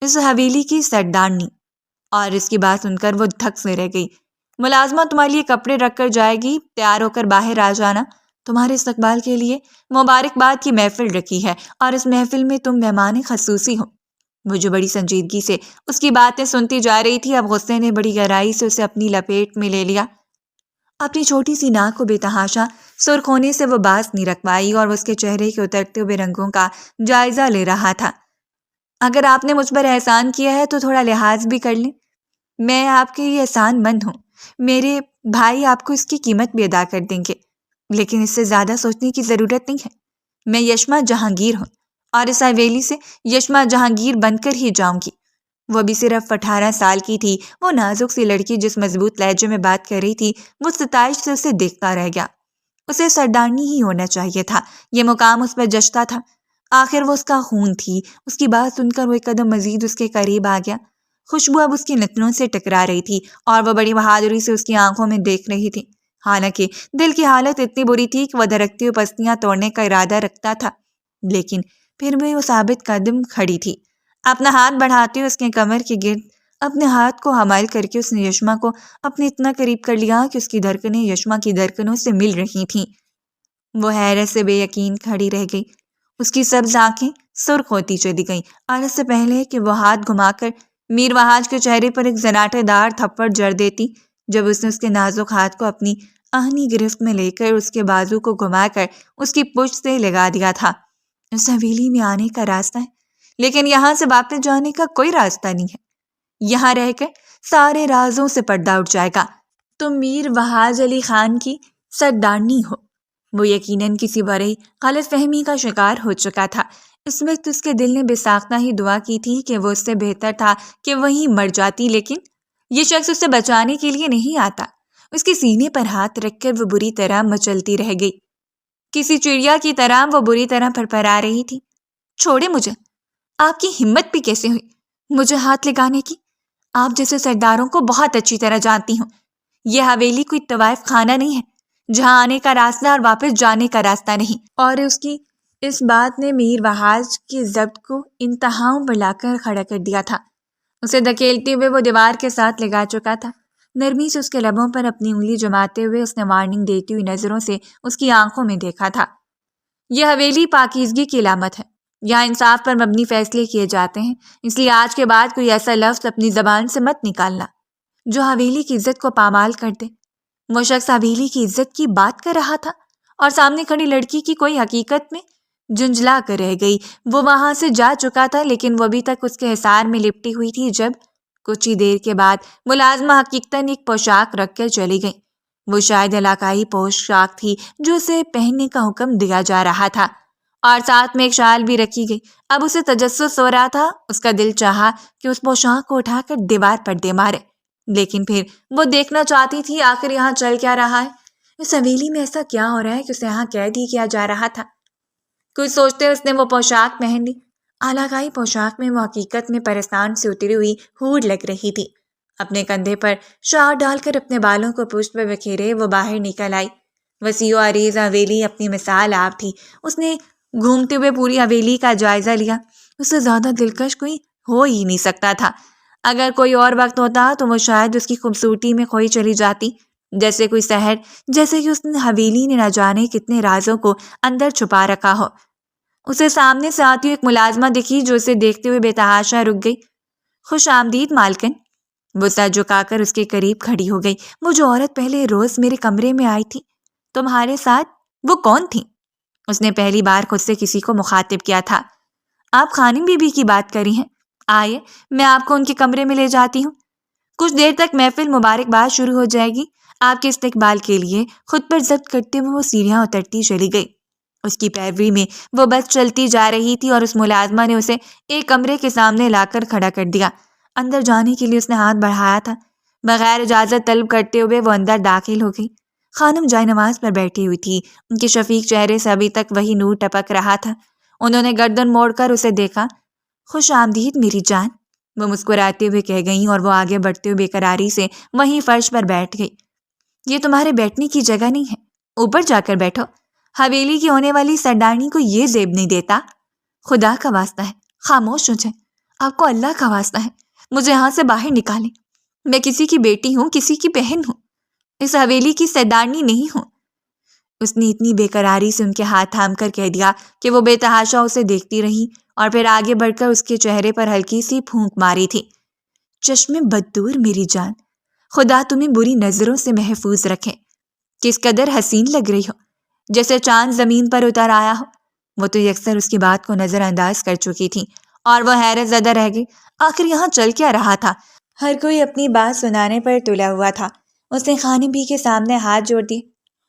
اس حویلی کی سردارنی۔ اور اس کی بات سن کر وہ دھک سے رہ گئی۔ ملازمہ تمہارے لیے کپڑے رکھ کر جائے گی، تیار ہو کر باہر آ جانا۔ تمہارے استقبال کے لیے مبارکباد کی محفل رکھی ہے، اور اس محفل میں تم مہمان خصوصی ہو۔ وہ جو بڑی سنجیدگی سے اس کی باتیں سنتی جا رہی تھی، اب غصے نے بڑی گہرائی سے اسے اپنی لپیٹ میں لے لیا۔ اپنی چھوٹی سی ناک کو بے تحاشا سرخ ہونے سے وہ باز نہیں رکھ پائی، اور وہ اس کے چہرے کے اترتے ہوئے رنگوں کا جائزہ لے رہا تھا۔ اگر آپ نے مجھ پر احسان کیا ہے تو تھوڑا لحاظ بھی کر لیں۔ میں آپ کے یہ احسان مند ہوں، میرے بھائی آپ کو اس کی قیمت بھی ادا کر دیں گے، لیکن اس سے زیادہ سوچنے کی ضرورت نہیں ہے۔ میں یشما جہانگیر ہوں، اور اس حویلی سے یشما جہانگیر بن کر ہی جاؤں گی۔ وہ بھی صرف 18 سال کی تھی۔ وہ نازک سی لڑکی جس مضبوط لہجے میں بات کر رہی تھی، وہ ستائش سے اسے دیکھتا رہ گیا۔ اسے سردارنی ہی ہونا چاہیے تھا، یہ مقام اس پر جچتا تھا۔ آخر وہ اس کا خون تھی۔ اس کی بات سن کر وہ ایک قدم مزید اس کے قریب آ گیا۔ خوشبو اب اس کی نتنوں سے ٹکرا رہی تھی، اور وہ بڑی بہادری سے اس کی آنکھوں میں دیکھ رہی تھی۔ حالانکہ دل کی حالت اتنی بری تھی کہ وہ دھڑکتی ہوئی پستیاں توڑنے کا ارادہ رکھتا تھا، لیکن پھر بھی وہ ثابت قدم کھڑی تھی۔ اپنا ہاتھ بڑھاتے ہوئے اس کے کمر کے گرد اپنے ہاتھ کو حمل کر کے اس نے یشما کو اپنے اتنا قریب کر لیا کہ اس کی دھڑکنیں یشما کی دھڑکنوں سے مل رہی تھیں۔ وہ حیرت سے بے یقین کھڑی رہ گئی۔ اس کی سبز آنکھیں سرخ ہوتی چلی گئیں، اور اس سے پہلے کہ وہ ہاتھ گھما کر میر وحاج کے چہرے پر ایک زناٹے دار تھپڑ جڑ دیتی، جب اس نے اس کے نازک ہاتھ کو اپنی آہنی گرفت میں لے کر اس کے بازو کو گھما کر اس کی پشت سے لگا دیا تھا۔ اس حویلی میں آنے کا راستہ ہے، لیکن یہاں سے واپس جانے کا کوئی راستہ نہیں ہے۔ یہاں رہ کر سارے رازوں سے پردہ اٹھ جائے گا۔ تم میر وحاج علی خان کی سردارنی ہو۔ وہ یقیناً کسی بڑی غلط فہمی کا شکار ہو چکا تھا۔ اس وقت اس کے دل نے بے ساختہ ہی دعا کی تھی کہ وہ اس سے بہتر تھا کہ وہیں مر جاتی، لیکن یہ شخص اسے بچانے کے لیے نہیں آتا۔ اس کے سینے پر ہاتھ رکھ کر وہ بری طرح مچلتی رہ گئی۔ کسی چڑیا کی طرح وہ بری طرح پھرپھرا رہی تھی۔ چھوڑے مجھے، آپ کی ہمت بھی کیسے ہوئی مجھے ہاتھ لگانے کی؟ آپ جیسے سرداروں کو بہت اچھی طرح جانتی ہوں۔ یہ حویلی کوئی طوائف خانہ نہیں ہے جہاں آنے کا راستہ اور واپس جانے کا راستہ نہیں۔ اور اس کی اس بات نے میر وحاج کے ضبط کو انتہاؤں پر لا کر کھڑا کر دیا تھا۔ اسے دھکیلتے ہوئے وہ دیوار کے ساتھ لگا چکا تھا۔ نرمی سے اس کے لبوں پر اپنی انگلی جماتے ہوئے اس نے وارننگ دیتی ہوئی نظروں سے اس کی آنکھوں میں دیکھا تھا۔ یہ حویلی پاکیزگی کی علامت ہے، یہاں انصاف پر مبنی فیصلے کیے جاتے ہیں، اس لیے آج کے بعد کوئی ایسا لفظ اپنی زبان سے مت نکالنا جو حویلی کی عزت کو پامال کر دے۔ وہ شخص حویلی کی عزت کی بات کر رہا تھا اور سامنے کھڑی لڑکی کی کوئی حقیقت میں جنجلا کر رہ گئی۔ وہ وہاں سے جا چکا تھا لیکن وہ ابھی تک اس کے حصار میں لپٹی ہوئی تھی جب کچھ ہی دیر کے بعد ملازمہ حقیقتاً ایک پوشاک رکھ کر چلی گئی۔ وہ شاید علاقائی پوشاک تھی جو اسے پہننے کا حکم دیا جا رہا تھا، اور ساتھ میں ایک شال بھی رکھی گئی۔ اب اسے تجسس ہو رہا تھا۔ اس کا دل چاہا کہ اس پوشاک کو اٹھا کر دیوار پر دے مارے، لیکن پھر وہ دیکھنا چاہتی تھی آخر یہاں چل کیا رہا ہے، اس حویلی میں ایسا کیا ہو رہا ہے کہ اسے یہاں قید ہی کیا جا رہا تھا۔ کچھ سوچتے اس نے وہ پوشاک پہن لی۔ علاقائی پوشاک میں وہ حقیقت میں پرستان سے اتری ہوئی حور لگ رہی تھی۔ اپنے کندھے پر شال ڈال کر اپنے بالوں کو پشت پہ بکھیرے وہ باہر نکل آئی۔ وسیع و عریض حویلی اپنی مثال آپ تھی۔ اس نے گھومتے ہوئے پوری حویلی کا جائزہ لیا۔ اس سے زیادہ دلکش کوئی ہو ہی نہیں سکتا تھا۔ اگر کوئی اور وقت ہوتا تو وہ شاید اس کی خوبصورتی میں کھوئی چلی جاتی، جیسے کوئی سحر، جیسے کہ اس حویلی نے نہ جانے کتنے رازوں کو اندر چھپا رکھا ہو۔ اسے سامنے سے آتی ہوئی ایک ملازمہ دکھی جو اسے دیکھتے ہوئے بے تحاشا رک گئی۔ خوش آمدید مالکن۔ وہ سر جھکا کر اس کے قریب کھڑی ہو گئی۔ وہ جو عورت پہلے روز میرے کمرے میں آئی تھی تمہارے ساتھ، وہ کون تھی؟ اس نے پہلی بار خود سے کسی کو مخاطب کیا تھا۔ آپ خانم بی بی کی بات کری ہیں؟ آئیے میں آپ کو ان کے کمرے میں لے جاتی ہوں۔ کچھ دیر تک محفل مبارکباد شروع ہو جائے گی۔ آپ کے استقبال کے لیے خود پر ضبط کرتے ہوئے وہ سیڑھیاں اترتی چلی گئی۔ اس کی پیروی میں وہ بس چلتی جا رہی تھی اور اس ملازمہ نے اسے ایک کمرے کے سامنے لا کر کھڑا کر دیا۔ اندر جانے کے لیے اس نے ہاتھ بڑھایا تھا۔ بغیر اجازت طلب کرتے ہوئے وہ اندر داخل ہو گئی۔ خانم جائے نماز پر بیٹھی ہوئی تھی۔ ان کے شفیق چہرے سے ابھی تک وہی نور ٹپک رہا تھا۔ انہوں نے گردن موڑ کر اسے دیکھا۔ خوش آمدید میری جان، وہ مسکراتے ہوئے کہہ گئیں اور وہ آگے بڑھتے ہوئے بے قراری سے وہیں فرش پر بیٹھ گئی۔ یہ تمہارے بیٹھنے کی جگہ نہیں ہے، اوپر جا کر بیٹھو۔ حویلی کی ہونے والی سردارنی کو یہ زیب نہیں دیتا۔ خدا کا واسطہ ہے خاموش ہو جائیں، آپ کو اللہ کا واسطہ ہے مجھے یہاں سے باہر نکالیں۔ میں کسی کی بیٹی ہوں، کسی کی بہن ہوں، اس حویلی کی سردارنی نہیں ہوں۔ اس نے اتنی بے قراری سے ان کے ہاتھ تھام کر کہہ دیا کہ وہ بے تحاشا اسے دیکھتی رہی اور پھر آگے بڑھ کر اس کے چہرے پر ہلکی سی پھونک ماری تھی۔ چشم بددور میری جان، خدا تمہیں بری نظروں سے محفوظ رکھے۔ کس قدر حسین لگ رہی ہو، جیسے چاند زمین پر اتر آیا ہو۔ وہ تو یکسر اس کی بات کو نظر انداز کر چکی تھی اور وہ حیرت زدہ رہ گئی۔ آخر یہاں چل کیا رہا تھا؟ ہر کوئی اپنی بات سنانے پر تلا ہوا تھا۔ اس نے خانم بی کے سامنے ہاتھ جوڑ دیے۔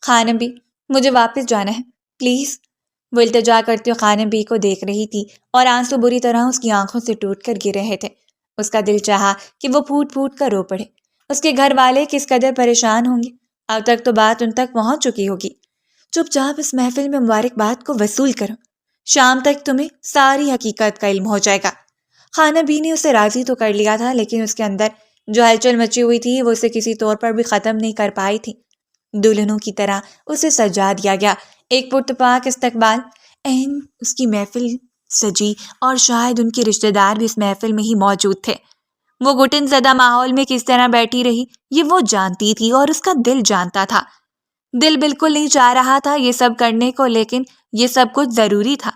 خانم بی، مجھے واپس جانا ہے پلیز۔ وہ التجا کرتے ہوئے خانم بی کو دیکھ رہی تھی اور آنسو بری طرح اس کی آنکھوں سے ٹوٹ کر گر رہے تھے۔ اس کا دل چاہا کہ وہ پھوٹ پھوٹ کر رو پڑے۔ اس کے گھر والے کس قدر پریشان ہوں گے، اب تک تو بات ان تک پہنچ چکی ہوگی۔ چپ چاپ اس محفل میں مبارکباد کو وصول کرو، شام تک تمہیں ساری حقیقت کا علم ہو جائے گا۔ خانم بی نے اسے راضی تو کر لیا تھا لیکن اس کے اندر جو ہلچل مچی ہوئی تھی وہ اسے کسی طور پر بھی ختم نہیں کر پائی تھی۔ دلہنوں کی طرح اسے سجا دیا گیا، ایک پرتپاک استقبال۔ عین اس کی محفل سجی اور شاید ان کے رشتہ دار بھی اس محفل میں ہی موجود تھے۔ وہ گھٹن زدہ ماحول میں کس طرح بیٹھی رہی یہ وہ جانتی تھی اور اس کا دل جانتا تھا۔ دل بالکل نہیں چاہ رہا تھا یہ سب کرنے کو، لیکن یہ سب کچھ ضروری تھا۔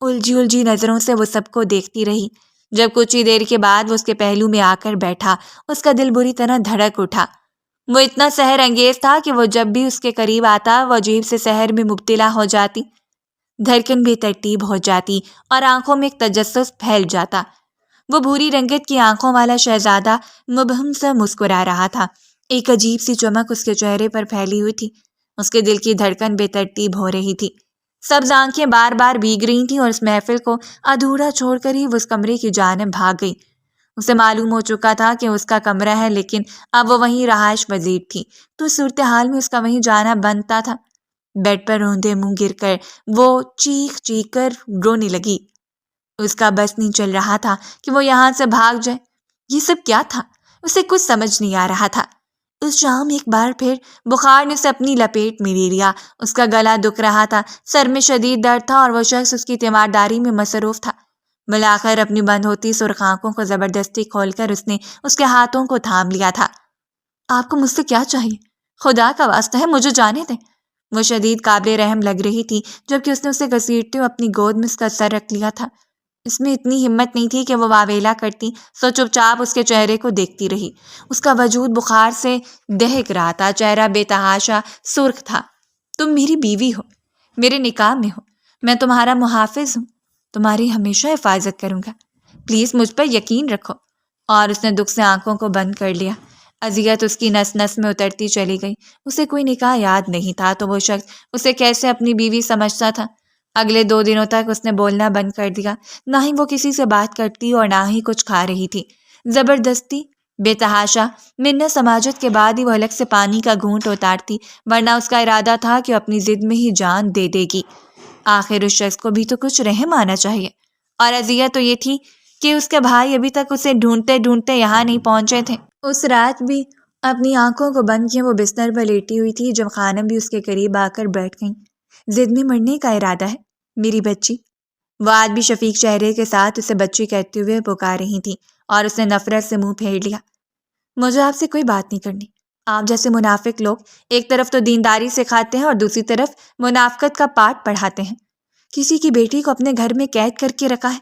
الجھی نظروں سے وہ سب کو دیکھتی رہی۔ جب کچھ ہی دیر کے بعد وہ اس کے پہلو میں آ کر بیٹھا، اس کا دل بری طرح دھڑک اٹھا۔ وہ اتنا سحر انگیز تھا کہ وہ جب بھی اس کے قریب آتا وہ عجیب سے سحر میں مبتلا ہو جاتی، دھڑکن بے ترتیب ہو جاتی اور آنکھوں میں ایک تجسس پھیل جاتا۔ وہ بھوری رنگت کی آنکھوں والا شہزادہ مبہم سا مسکرا رہا تھا۔ ایک عجیب سی چمک اس کے چہرے پر پھیلی ہوئی تھی۔ اس کے دل کی دھڑکن بے ترتیب ہو رہی تھی۔ سبز آنکھیں بار بار بھیگ رہی تھیں اور اس محفل کو ادھورا چھوڑ کر ہی وہ اس کمرے کی جانب بھاگ گئی۔ اسے معلوم ہو چکا تھا کہ اس کا کمرہ ہے لیکن اب وہ وہیں رہائش پذیر تھی، تو اس صورتحال میں اس کا وہیں جانا بنتا تھا۔ بیڈ پر روندے منہ گر کر وہ چیخ چیخ کر رونے لگی۔ اس کا بس نہیں چل رہا تھا کہ وہ یہاں سے بھاگ جائے۔ یہ سب کیا تھا؟ اسے کچھ سمجھ نہیں آ رہا تھا۔ اس شام ایک بار پھر بخار نے اسے اپنی لپیٹ میں لے لیا۔ اس کا گلا دکھ رہا تھا، سر میں شدید درد تھا اور وہ شخص اس کی تیمارداری میں مصروف تھا۔ بالآخر اپنی بند ہوتی سرخ آنکھوں کو زبردستی کھول کر اس نے اس کے ہاتھوں کو تھام لیا تھا۔ آپ کو مجھ سے کیا چاہیے؟ خدا کا واسطہ ہے مجھے جانے دیں۔ وہ شدید قابل رحم لگ رہی تھی جبکہ اس نے اسے گھسیٹتے ہوئے اپنی گود میں اس کا سر رکھ لیا تھا۔ اس میں اتنی ہمت نہیں تھی کہ وہ واویلا کرتی، سو چپ چاپ اس کے چہرے کو دیکھتی رہی۔ اس کا وجود بخار سے دہک رہا تھا، چہرہ بے تحاشا سرخ تھا۔ تم میری بیوی ہو، میرے نکاح میں ہو، میں تمہارا محافظ ہوں، تمہاری ہمیشہ حفاظت کروں گا، پلیز مجھ پر یقین رکھو۔ اور اس نے دکھ سے آنکھوں کو بند کر لیا۔ اذیت اس کی نس نس میں اترتی چلی گئی۔ اسے کوئی نکاح یاد نہیں تھا تو وہ شخص اسے کیسے اپنی بیوی سمجھتا تھا۔ اگلے 2 دنوں تک اس نے بولنا بند کر دیا، نہ ہی وہ کسی سے بات کرتی اور نہ ہی کچھ کھا رہی تھی۔ زبردستی بے تحاشا منت سماجت کے بعد ہی وہ حلق سے پانی کا گھونٹ اتارتی، ورنہ اس کا ارادہ تھا کہ اپنی ضد میں ہی جان دے دے گی۔ آخر اس شخص کو بھی تو کچھ رحم آنا چاہیے۔ اور اذیت تو یہ تھی کہ اس کے بھائی ابھی تک اسے ڈھونڈتے ڈھونڈتے یہاں نہیں پہنچے تھے۔ اس رات بھی اپنی آنکھوں کو بند کیے وہ بستر پر لیٹی ہوئی تھی جب خانم بھی اس کے قریب آ کر بیٹھ گئیں۔ ضد میں مرنے کا ارادہ ہے میری بچی؟ وہ آج بھی شفیق چہرے کے ساتھ اسے بچی کہتے ہوئے پکار رہی تھی اور اس نے نفرت سے منہ پھیر لیا۔ مجھے آپ سے کوئی بات نہیں کرنی۔ آپ جیسے منافق لوگ ایک طرف تو دینداری سکھاتے ہیں اور دوسری طرف منافقت کا پاٹ پڑھاتے ہیں۔ کسی کی بیٹی کو اپنے گھر میں قید کر کے رکھا ہے،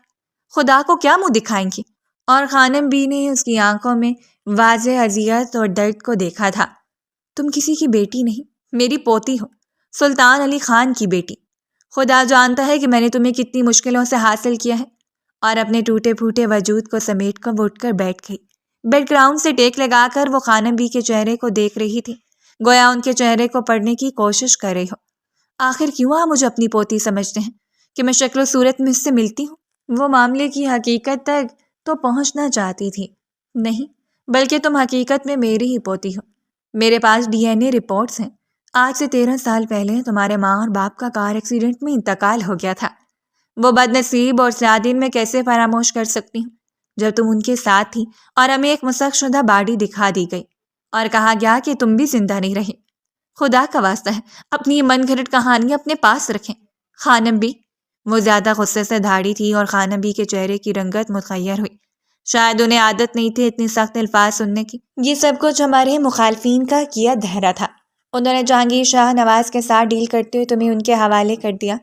خدا کو کیا منہ دکھائیں گی؟ اور خانم بی نے اس کی آنکھوں میں واضح اذیت اور درد کو دیکھا تھا۔ تم کسی کی بیٹی نہیں، میری پوتی ہو، سلطان علی خان کی بیٹی۔ خدا جانتا ہے کہ میں نے تمہیں کتنی مشکلوں سے حاصل کیا ہے۔ اور اپنے ٹوٹے پھوٹے وجود کو سمیٹ کر وہ اٹھ کر بیٹھ گئی۔ بیڈ گراؤنڈ سے ٹیک لگا کر وہ خانم بی کے چہرے کو دیکھ رہی تھی، گویا ان کے چہرے کو پڑھنے کی کوشش کر رہی ہو۔ آخر کیوں آپ مجھے اپنی پوتی سمجھتے ہیں کہ میں شکل و صورت میں اس سے ملتی ہوں؟ وہ معاملے کی حقیقت تک تو پہنچنا چاہتی تھی۔ نہیں، بلکہ تم حقیقت میں میری ہی پوتی ہو۔ میرے پاس DNA رپورٹس ہیں۔ آج سے 13 سال پہلے تمہارے ماں اور باپ کا کار ایکسیڈنٹ میں انتقال ہو گیا تھا۔ وہ بد نصیب اور سیادین میں کیسے فراموش کر سکتی ہوں جب تم ان کے ساتھ تھی اور ہمیں ایک مسخ شدہ باڈی دکھا دی گئی اور کہا گیا کہ تم بھی زندہ نہیں رہی۔ خدا کا واسطہ ہے اپنی یہ من گھڑت کہانیاں اپنے پاس رکھیں۔ خانم بی، وہ زیادہ غصے سے دھاڑی تھی اور خانم بی کے چہرے کی رنگت متغیر ہوئی۔ شاید انہیں عادت نہیں تھی اتنی سخت الفاظ سننے کی۔ یہ سب کچھ ہمارے مخالفین کا کیا دھرا تھا۔ انہوں نے جہانگیر شاہ نواز کے ساتھ ڈیل کرتے ہوئے تمہیں ان کے حوالے کر دیا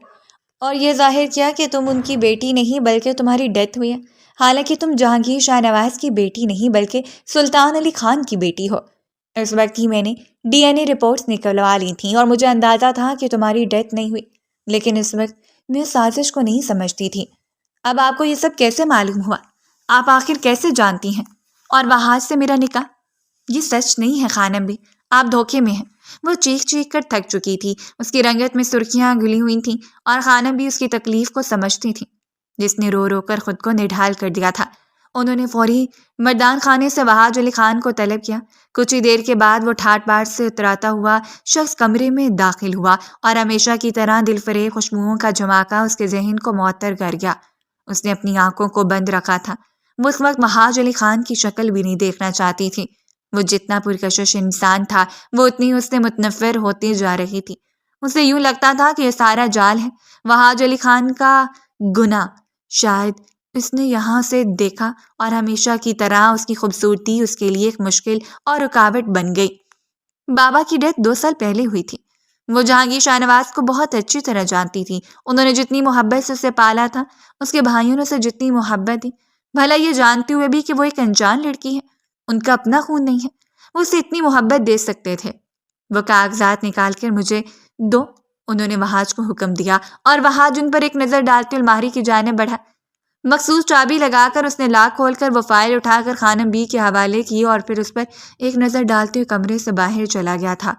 اور یہ ظاہر کیا کہ تم ان کی بیٹی نہیں بلکہ تمہاری ڈیتھ ہوئی ہے، حالانکہ تم جہانگیر شاہ نواز کی بیٹی نہیں بلکہ سلطان علی خان کی بیٹی ہو۔ اس وقت ہی میں نے DNA رپورٹس نکلوا لی تھیں اور مجھے اندازہ تھا کہ تمہاری ڈیتھ نہیں ہوئی، لیکن اس وقت میں اس سازش کو نہیں سمجھتی تھی۔ اب آپ کو یہ سب کیسے معلوم ہوا؟ آپ آخر کیسے جانتی ہیں؟ اور وہاج سے میرا نکاح؟ یہ سچ نہیں ہے خانم بھی، آپ دھوکے میں ہیں۔ وہ چیخ چیخ کر تھک چکی تھی، اس کی رنگت میں سرخیاں گھلی ہوئی تھیں اور خانم بھی اس کی تکلیف کو سمجھتی تھی جس نے رو رو کر خود کو نڈھال کر دیا تھا۔ انہوں نے فوری مردان خانے سے وہاج علی خان کو طلب کیا۔ کچھ ہی دیر کے بعد وہ ٹھاٹ باٹ سے اتراتا ہوا شخص کمرے میں داخل ہوا اور ہمیشہ کی طرح دل فریب خوشبوؤں کا جھماکہ اس کے ذہن کو معطر کر گیا۔ اس نے اپنی آنکھوں کو بند رکھا تھا۔ وہ اس وقت وہاج علی خان کی شکل بھی نہیں دیکھنا چاہتی تھی۔ وہ جتنا پرکشش انسان تھا وہ اتنی اس سے متنفر ہوتی جا رہی تھی۔ اسے یوں لگتا تھا کہ یہ سارا جال ہے، وہاج علی خان کا گناہ۔ شاید اس نے یہاں سے دیکھا اور ہمیشہ کی طرح اس کی خوبصورتی اس کے لیے ایک مشکل اور رکاوٹ بن گئی۔ بابا کی ڈیتھ 2 سال پہلے ہوئی تھی۔ وہ جہانگیر شاہ نواز کو بہت اچھی طرح جانتی تھی۔ انہوں نے جتنی محبت سے اسے پالا تھا، اس کے بھائیوں نے اسے جتنی محبت دی، بھلا یہ جانتے ہوئے بھی کہ وہ ایک انجان لڑکی ہے، ان کا اپنا خون نہیں ہے، وہ اسے اتنی محبت دے سکتے تھے۔ وہ کاغذات نکال کر مجھے دو، انہوں نے وہاج کو حکم دیا اور وہاج ان پر ایک نظر ڈالتے الماری کی جانب بڑھا۔ مخصوص چابی لگا کر اس نے لاک کھول کر وہ فائل اٹھا کر خانم بی کے حوالے کی اور پھر اس پر ایک نظر ڈالتے ہوئے کمرے سے باہر چلا گیا تھا۔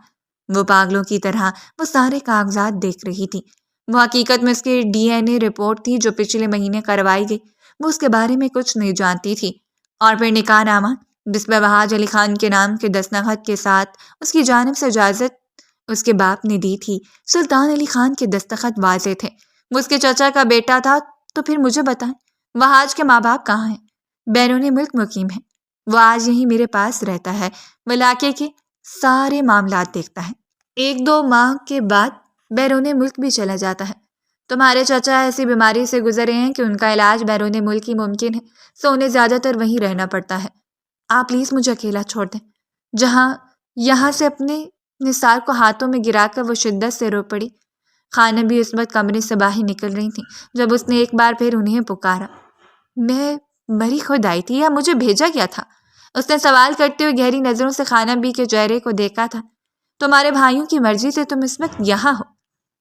وہ پاگلوں کی طرح وہ سارے کاغذات دیکھ رہی تھی۔ وہ حقیقت میں اس کے DNA رپورٹ تھی جو پچھلے مہینے کروائی گئی۔ وہ اس کے بارے میں کچھ نہیں جانتی تھی۔ اور پھر نکاح نامہ جس پہ وہاج علی خان کے نام کے دستخط کے ساتھ اس کی جانب سے اجازت اس کے باپ نے دی تھی۔ سلطان علی خان کے دستخط واضح تھے، وہ اس کے چچا کا بیٹا تھا۔ تو پھر مجھے بتائیں وہاج کے ماں باپ کہاں ہیں؟ بیرون ملک مقیم ہیں۔ وہ آج یہیں میرے پاس رہتا ہے، وہ علاقے کے سارے معاملات دیکھتا ہے۔ 1-2 ماہ کے بعد بیرون ملک بھی چلا جاتا ہے۔ تمہارے چچا ایسی بیماری سے گزرے ہیں کہ ان کا علاج بیرون ملک ہی ممکن ہے، سو انہیں زیادہ تر وہیں رہنا پڑتا ہے۔ آپ پلیز مجھے اکیلا چھوڑ دیں۔ یہاں سے اپنے نثار کو ہاتھوں میں گرا کر وہ شدت سے رو پڑی۔ خانم بھی اس وقت کمرے سے باہر نکل رہی تھی جب اس نے ایک بار پھر انہیں پکارا۔ میں مری خود آئی تھی یا مجھے بھیجا گیا تھا؟ اس نے سوال کرتے ہوئے گہری نظروں سے خانم بی کے چہرے کو دیکھا تھا۔ تمہارے بھائیوں کی مرضی سے تم اس وقت یہاں ہو۔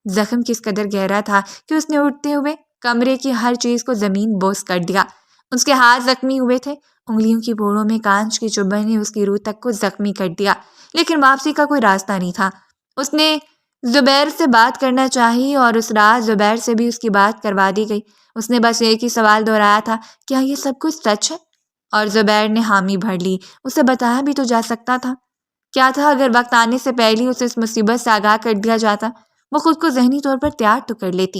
زخم کس قدر گہرا تھا کہ اس نے اٹھتے ہوئے کمرے کی ہر چیز کو زمین بوس کر دیا۔ اس کے ہاتھ زخمی ہوئے تھے، انگلیوں کی پوڑوں میں کانچ کی چبھن نے اس کی روح تک کو زخمی کر دیا، لیکن واپسی کا کوئی راستہ نہیں تھا۔ اس نے زبیر سے بات کرنا چاہی اور اس رات زبیر سے بھی اس کی بات کروا دی گئی۔ اس نے بس ایک ہی سوال دہرایا تھا، کیا یہ سب کچھ سچ ہے؟ اور زبیر نے حامی بھر لی۔ اسے بتایا بھی تو جا سکتا تھا۔ کیا تھا اگر وقت آنے سے پہلے اسے اس مصیبت سے آگاہ کر دیا جاتا؟ وہ خود کو ذہنی طور پر تیار تو کر لیتی۔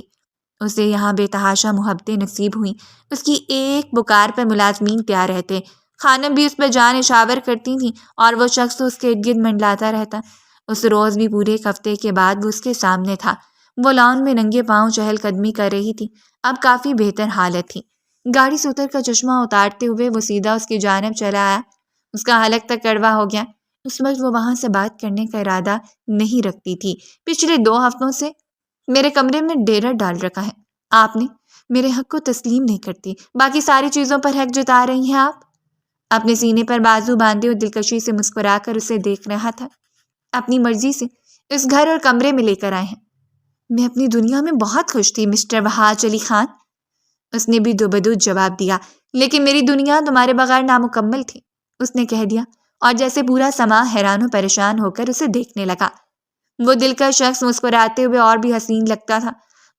اسے یہاں بے تحاشا محبتیں نصیب ہوئیں۔ اس کی ایک پکار پر ملازمین تیار رہتے، خانم بھی اس پر جان نشاور کرتی تھیں اور وہ شخص اس کے ارد گرد منڈلاتا رہتا۔ اس روز بھی پورے ایک ہفتے کے بعد وہ اس کے سامنے تھا۔ وہ لان میں ننگے پاؤں چہل قدمی کر رہی تھی، اب کافی بہتر حالت تھی۔ گاڑی سے اتر کر چشمہ اتارتے ہوئے وہ سیدھا اس کی جانب چلا آیا۔ اس کا حلق تک کڑوا ہو گیا۔ اس وقت وہ وہاں سے بات کرنے کا ارادہ نہیں رکھتی تھی۔ پچھلے 2 ہفتوں سے میرے کمرے میں ڈیرہ ڈال رکھا ہے آپ نے، میرے حق کو تسلیم نہیں کرتی، باقی ساری چیزوں پر حق جتا رہی ہیں آپ۔ اپنے سینے پر بازو باندھے اور دلکشی سے مسکرا کر اسے دیکھ رہا تھا۔ اپنی مرضی سے اس گھر اور کمرے میں لے کر آئے ہیں۔ میں اپنی دنیا میں بہت خوش تھی مسٹر وہاج علی خان، اس نے بھی دوبدو جواب دیا، لیکن میری دنیا تمہارے بغیر نامکمل تھی، اس نے کہہ دیا، اور جیسے پورا سما حیران و پریشان ہو کر اسے دیکھنے لگا۔ وہ دل کا شخص مسکراتے ہوئے اور بھی حسین لگتا تھا۔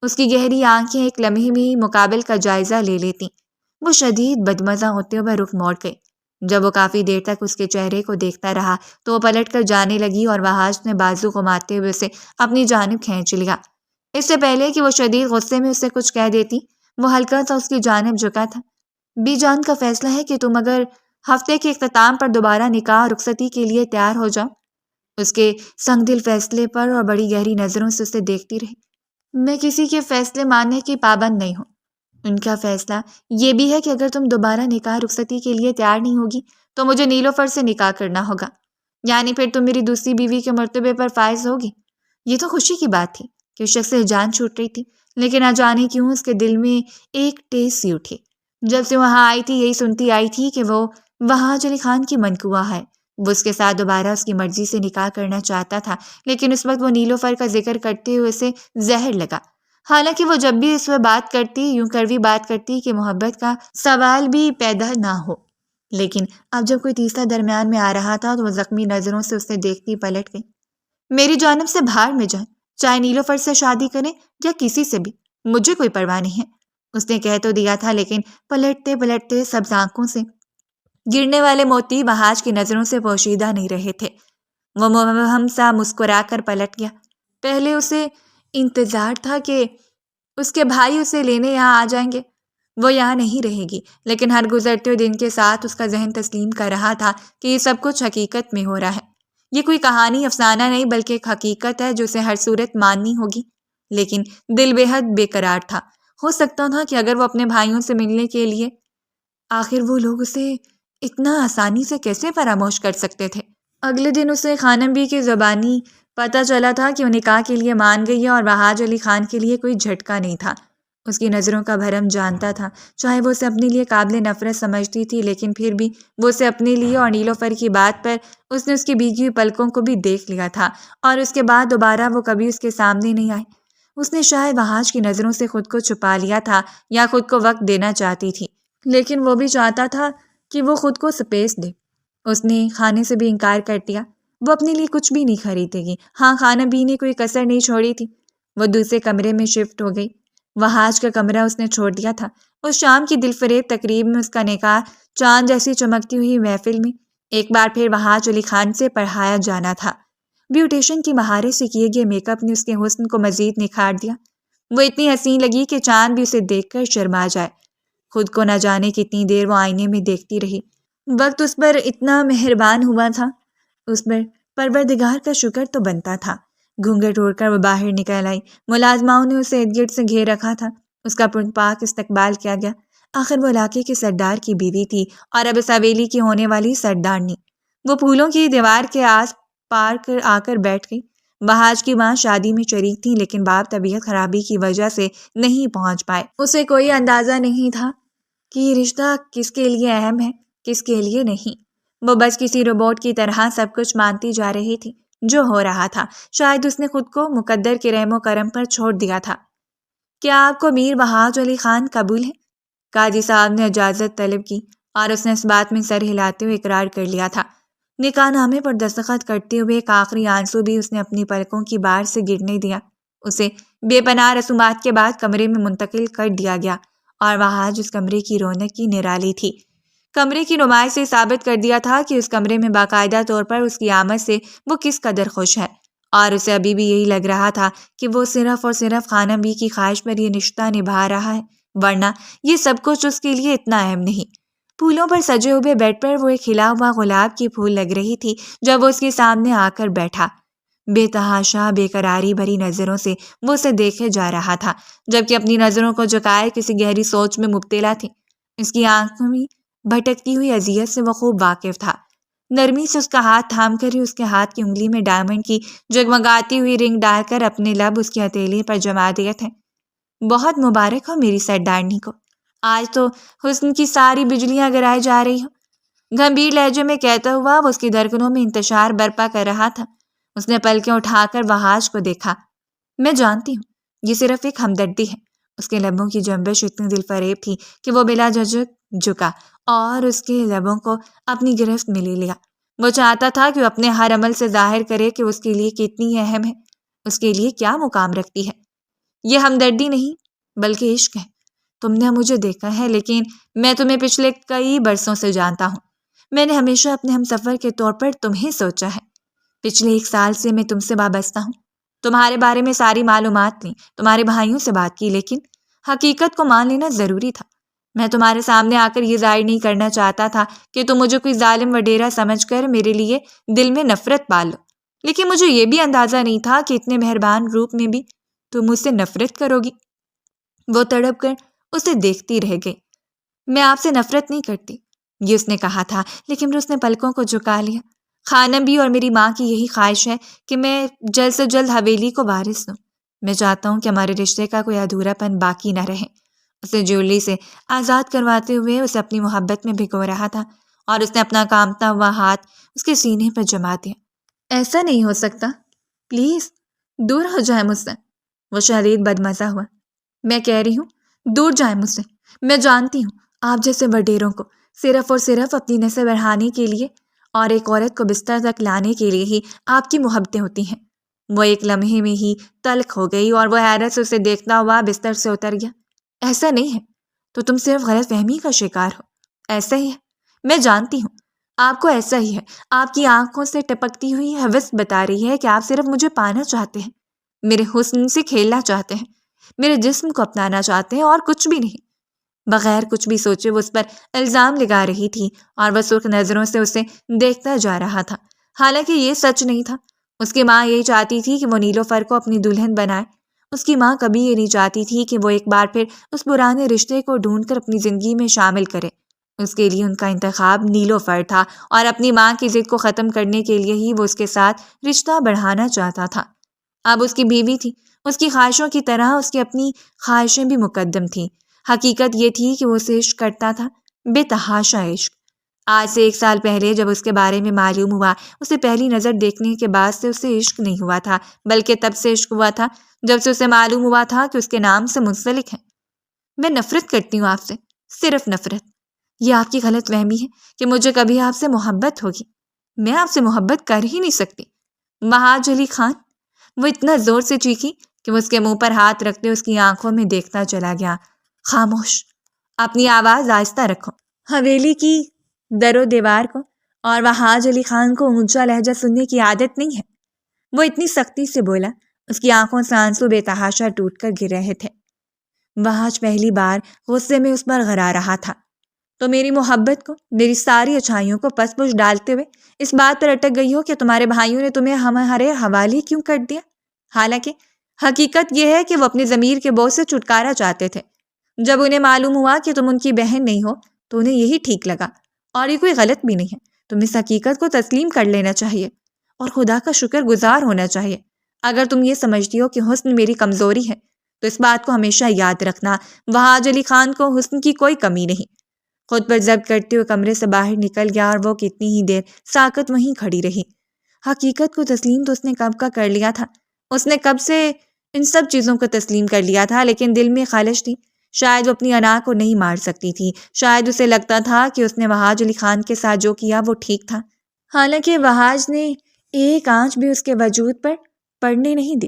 اس کی گہری آنکھیں ایک لمحے میں ہی مقابل کا جائزہ لے لیتی۔ وہ شدید بدمزہ ہوتے ہوئے رخ موڑ گئی۔ جب وہ کافی دیر تک اس کے چہرے کو دیکھتا رہا تو وہ پلٹ کر جانے لگی اور وہاج نے بازو گھماتے ہوئے اسے اپنی جانب کھینچ لیا۔ اس سے پہلے کہ وہ شدید غصے میں اسے کچھ کہہ دیتی، وہ ہلکا سا اس کی جانب جھکا تھا۔ بی جان کا فیصلہ ہے کہ تم اگر ہفتے کے اختتام پر دوبارہ نکاح رخصتی کے لیے تیار ہو جاؤ۔ اس کے سنگ دل فیصلے پر اور بڑی گہری نظروں سے اسے دیکھتی رہی۔ میں کسی کے فیصلے ماننے کی پابند نہیں ہوں۔ ان کا فیصلہ یہ بھی ہے کہ اگر تم دوبارہ نکاح رخصتی کے لیے تیار نہیں ہوگی تو مجھے نیلوفر سے نکاح کرنا ہوگا، یعنی پھر تم میری دوسری بیوی کے مرتبے پر فائز ہوگی۔ یہ تو خوشی کی بات تھی کہ اس شخص سے جان چھوٹ رہی تھی، لیکن نہ جانے کیوں اس کے دل میں ایک ٹیس سی اٹھی۔ جب سے وہاں آئی تھی یہی سنتی آئی تھی کہ وہ وہاج علی خان کی منقوہ ہے، وہ اس کے ساتھ دوبارہ اس کی مرضی سے نکاح کرنا چاہتا تھا، لیکن اس وقت وہ نیلوفر کا ذکر کرتے ہوئے اسے زہر لگا۔ حالانکہ وہ جب بھی اس میں بات کرتی یوں کڑوی بات کرتی کہ محبت کا سوال بھی پیدا نہ ہو، لیکن اب جب کوئی تیسرا درمیان میں آ رہا تھا تو وہ زخمی نظروں سے اسے دیکھتی پلٹ گئی۔ میری جانب سے بھاڑ میں جائیں، چاہے نیلوفر سے شادی کریں یا کسی سے بھی، مجھے کوئی پرواہ نہیں ہے، اس نے کہہ تو دیا تھا، لیکن پلٹتے پلٹتے سبز آنکھوں سے گرنے والے موتی وہاج کی نظروں سے پوشیدہ نہیں رہے تھے۔ وہ مبہم سا مسکرا کر پلٹ گیا۔ پہلے اسے انتظار تھا کہ اس کے بھائی اسے لینے یہاں آ جائیں گے، وہ یہاں نہیں رہے گی، لیکن ہر گزرتے ہوئے دن کے ساتھ اس کا ذہن تسلیم کر رہا تھا کہ یہ سب کچھ حقیقت میں ہو رہا ہے۔ یہ کوئی کہانی افسانہ نہیں بلکہ ایک حقیقت ہے جو اسے ہر صورت ماننی ہوگی، لیکن دل بے حد بے قرار تھا۔ ہو سکتا تھا کہ اگر وہ اپنے بھائیوں سے ملنے کے لیے، آخر وہ لوگ اسے اتنا آسانی سے کیسے فراموش کر سکتے تھے؟ اگلے دن اسے خانم بی کی زبانی پتہ چلا تھا کہ وہ نکاح کے لیے مان گئی ہے اور وہاج علی خان کے لیے کوئی جھٹکا نہیں تھا۔ اس کی نظروں کا بھرم جانتا تھا، چاہے وہ اسے اپنے لیے قابل نفرت سمجھتی تھی، لیکن پھر بھی وہ اسے اپنے لیے اور نیلوفر کی بات پر اس نے اس کی بھیگی ہوئی پلکوں کو بھی دیکھ لیا تھا، اور اس کے بعد دوبارہ وہ کبھی اس کے سامنے نہیں آئی۔ اس نے شاید وہاج کی نظروں سے خود کو چھپا لیا تھا یا خود کو وقت دینا چاہتی تھی، لیکن وہ بھی چاہتا تھا کہ وہ خود کو سپیس دے۔ اس نے کھانے سے بھی انکار کر دیا، وہ اپنے لیے کچھ بھی نہیں خریدے گی۔ ہاں، خانم بی نے کوئی کسر نہیں چھوڑی تھی۔ وہ دوسرے کمرے میں شفٹ ہو گئی۔ وہاج کا کمرہ اس نے چھوڑ دیا تھا۔ اس شام کی دل فریب تقریب میں اس کا نکاح چاند جیسی چمکتی ہوئی محفل میں ایک بار پھر وہاج علی خان سے پڑھایا جانا تھا۔ بیوٹیشن کی مہارت سے کیے گئے میک اپ نے اس کے حسن کو مزید نکھار دیا۔ وہ اتنی حسین لگی کہ چاند بھی اسے دیکھ کر شرما جائے۔ خود کو نہ جانے کتنی دیر وہ آئینے میں دیکھتی رہی۔ وقت اس پر اتنا مہربان ہوا تھا، اس پر پروردگار کا شکر تو بنتا تھا۔ گھونگھٹ اوڑھ کر وہ باہر نکل آئی۔ ملازماؤں نے اسے ارد گرد سے گھیر رکھا تھا۔ اس کا پاک استقبال کیا گیا۔ آخر وہ علاقے کے سردار کی بیوی تھی اور اب اس حویلی کی ہونے والی سردارنی۔ وہ پھولوں کی دیوار کے آس پار آ کر بیٹھ گئی۔ وہاج کی ماں شادی میں شریک تھی، لیکن باپ طبیعت خرابی کی وجہ سے نہیں پہنچ پائے۔ اسے کوئی اندازہ نہیں تھا کہ یہ رشتہ کس کے لیے اہم ہے، کس کے لیے نہیں۔ وہ بس کسی روبوٹ کی طرح سب کچھ مانتی جا رہی تھی۔ جو ہو رہا تھا شاید اس نے خود کو مقدر کے رحم و کرم پر چھوڑ دیا تھا۔ کیا آپ کو میر وحاج علی خان قبول ہے؟ قاضی صاحب نے اجازت طلب کی اور اس نے اس بات میں سر ہلاتے ہوئے اقرار کر لیا تھا۔ نکاح نامے پر دستخط کرتے ہوئے ایک آخری آنسو بھی اس نے اپنی پلکوں کی بار سے گرنے دیا۔ اسے بے پناہ رسومات کے بعد کمرے میں منتقل کر دیا گیا اور وحاج اس کمرے کی رونق کی نرالی تھی۔ کمرے کی نمائش سے ثابت کر دیا تھا کہ اس کمرے میں باقاعدہ طور پر اس کی آمد سے وہ کس قدر خوش ہے، اور اسے ابھی بھی یہی لگ رہا تھا کہ وہ صرف اور صرف خانم بی کی خواہش پر یہ رشتہ نبھا رہا ہے، ورنہ یہ سب کچھ اس کے لیے اتنا اہم نہیں۔ پھولوں پر سجے ہوئے بیڈ پر وہ ایک کھلا ہوا گلاب کی پھول لگ رہی تھی جب وہ اس کے سامنے آ کر بیٹھا۔ بے تحاشا بے قراری بھری نظروں سے وہ اسے دیکھے جا رہا تھا، جبکہ اپنی نظروں کو جھکائے کسی گہری سوچ میں مبتلا تھی۔ اس کی آنکھوں میں بھٹکتی ہوئی اذیت سے وہ خوب واقف تھا۔ نرمی سے اس کا ہاتھ تھام کر ہی اس کے ہاتھ کی انگلی میں ڈائمنڈ کی جگمگاتی ہوئی رنگ ڈال کر اپنے لب اس کی ہتھیلی پر جما دیے تھے۔ بہت مبارک ہو میری سردارنی کو، آج تو حسن کی ساری بجلیاں گرائے جا رہی ہو، گمبھیر لہجے میں کہتا ہوا وہ اس کی دھڑکنوں میں انتشار برپا کر رہا تھا۔ اس نے پلکیں اٹھا کر وحاج کو دیکھا۔ میں جانتی ہوں یہ صرف ایک ہمدردی ہے۔ اس کے لبوں کی جنبش اتنی دل فریب تھی کہ وہ بلا جھجک جھکا اور اس کے لبوں کو اپنی گرفت میں لے لیا۔ وہ چاہتا تھا کہ وہ اپنے ہر عمل سے ظاہر کرے کہ اس کے لیے کتنی اہم ہے، اس کے لیے کیا مقام رکھتی ہے۔ یہ ہمدردی نہیں بلکہ عشق ہے۔ تم نے مجھے دیکھا ہے لیکن میں تمہیں پچھلے کئی برسوں سے جانتا ہوں۔ میں نے ہمیشہ اپنے ہم سفر کے طور پر تمہیں سوچا ہے۔ پچھلے 1 سال سے میں تم سے وابستہ ہوں، تمہارے بارے میں ساری معلومات لی، تمہارے بھائیوں سے بات کی، لیکن حقیقت کو مان لینا ضروری تھا۔ میں تمہارے سامنے آ کر یہ ظاہر نہیں کرنا چاہتا تھا کہ تم مجھے کوئی ظالم وڈیرا سمجھ کر میرے لیے دل میں نفرت پال لو، لیکن مجھے یہ بھی اندازہ نہیں تھا کہ اتنے مہربان روپ میں بھی تم مجھ سے نفرت کرو گی۔ وہ تڑپ کر اسے دیکھتی رہ گئی۔ میں آپ سے نفرت نہیں کرتی، یہ اس نے کہا تھا، لیکن پھر اس نے پلکوں کو جھکا لیا۔ خانم بھی اور میری ماں کی یہی خواہش ہے کہ میں جلد سے جلد حویلی کو وارث دوں۔ میں چاہتا ہوں کہ ہمارے رشتے کا کوئی ادھورا پن باقی نہ رہے۔ اسے جولی سے آزاد کرواتے ہوئے اسے اپنی محبت میں بھگو رہا تھا اور اس نے اپنا کامتا ہوا ہاتھ اس کے سینے پر جما دیا۔ ایسا نہیں ہو سکتا، پلیز دور ہو جائے مجھ سے۔ وہ شدید بدمزہ ہوا۔ میں کہہ رہی ہوں دور جائے مجھ سے۔ میں جانتی ہوں آپ جیسے وڈیروں کو صرف اور صرف اپنی نسل بڑھانے کے لیے اور ایک عورت کو بستر تک لانے کے لیے ہی آپ کی محبتیں ہوتی ہیں۔ وہ ایک لمحے میں ہی تلخ ہو گئی اور وہ حیرت سے اسے دیکھتا ہوا بستر سے اتر گیا۔ ایسا نہیں ہے تو تم صرف غلط فہمی کا شکار ہو، ایسا ہی ہے، میں جانتی ہوں آپ کو ایسا ہی ہے۔ آپ کی آنکھوں سے ٹپکتی ہوئی ہوس بتا رہی ہے کہ آپ صرف مجھے پانا چاہتے ہیں، میرے حسن سے کھیلنا چاہتے ہیں، میرے جسم کو اپنانا چاہتے ہیں اور کچھ بھی نہیں۔ بغیر کچھ بھی سوچے وہ اس پر الزام لگا رہی تھی اور وہ سرخ نظروں سے اسے دیکھتا جا رہا تھا۔ حالانکہ یہ سچ نہیں تھا۔ اس کی ماں یہی چاہتی تھی کہ وہ نیلوفر کو اپنی دلہن بنائے۔ اس کی ماں کبھی یہ نہیں چاہتی تھی کہ وہ ایک بار پھر اس پرانے رشتے کو ڈھونڈ کر اپنی زندگی میں شامل کرے۔ اس کے لیے ان کا انتخاب نیلوفر تھا اور اپنی ماں کی ضد کو ختم کرنے کے لیے ہی وہ اس کے ساتھ رشتہ بڑھانا چاہتا تھا۔ اب اس کی بیوی تھی، اس کی خواہشوں کی طرح اس کی اپنی خواہشیں بھی مقدم تھیں۔ حقیقت یہ تھی کہ وہ اسے عشق کرتا تھا، بے تحاشا عشق۔ آج سے 1 سال پہلے جب اس کے بارے میں معلوم ہوا، اسے پہلی نظر دیکھنے کے بعد سے اسے عشق نہیں ہوا تھا، بلکہ تب سے عشق ہوا تھا جب سے اسے معلوم ہوا تھا کہ اس کے نام سے منسلک ہے۔ میں نفرت کرتی ہوں آپ سے، صرف نفرت۔ یہ آپ کی غلط فہمی ہے کہ مجھے کبھی آپ سے محبت ہوگی۔ میں آپ سے محبت کر ہی نہیں سکتی۔ وحاج علی خان، وہ اتنا زور سے چیخی کہ وہ اس کے منہ پر ہاتھ رکھتے اس کی آنکھوں میں دیکھتا چلا گیا۔ خاموش، اپنی آواز آہستہ رکھو۔ حویلی کی در و دیوار کو اور وحاج علی خان کو اونچا لہجہ سننے کی عادت نہیں ہے۔ وہ اتنی سختی سے بولا، اس کی آنکھوں سے آنسو بے تحاشا ٹوٹ کر گر رہے تھے۔ وحاج پہلی بار غصے میں اس پر غرا رہا تھا۔ تو میری محبت کو، میری ساری اچھائیوں کو پس پش ڈالتے ہوئے اس بات پر اٹک گئی ہو کہ تمہارے بھائیوں نے تمہیں ہمارے حوالے کیوں کر دیا؟ حالانکہ حقیقت یہ ہے کہ وہ اپنے ضمیر کے بوجھ سے چھٹکارا چاہتے تھے۔ جب انہیں معلوم ہوا کہ تم ان کی بہن نہیں ہو تو انہیں یہی ٹھیک لگا، اور یہ کوئی غلط بھی نہیں ہے۔ تم اس حقیقت کو تسلیم کر لینا چاہیے اور خدا کا شکر گزار ہونا چاہیے۔ اگر تم یہ سمجھتی ہو کہ حسن میری کمزوری ہے تو اس بات کو ہمیشہ یاد رکھنا، وحاج علی خان کو حسن کی کوئی کمی نہیں۔ خود پر ضبط کرتے ہوئے کمرے سے باہر نکل گیا اور وہ کتنی ہی دیر ساکت وہیں کھڑی رہی۔ حقیقت کو تسلیم تو اس نے کب کا کر لیا تھا، اس نے کب سے ان سب چیزوں کو تسلیم کر لیا تھا، لیکن دل میں خلش تھی۔ شاید وہ اپنی انا کو نہیں مار سکتی تھی، شاید اسے لگتا تھا کہ اس نے وہاج علی خان کے ساتھ جو کیا وہ ٹھیک تھا، حالانکہ وہاج نے ایک آنچ بھی اس کے وجود پر پڑنے نہیں دی۔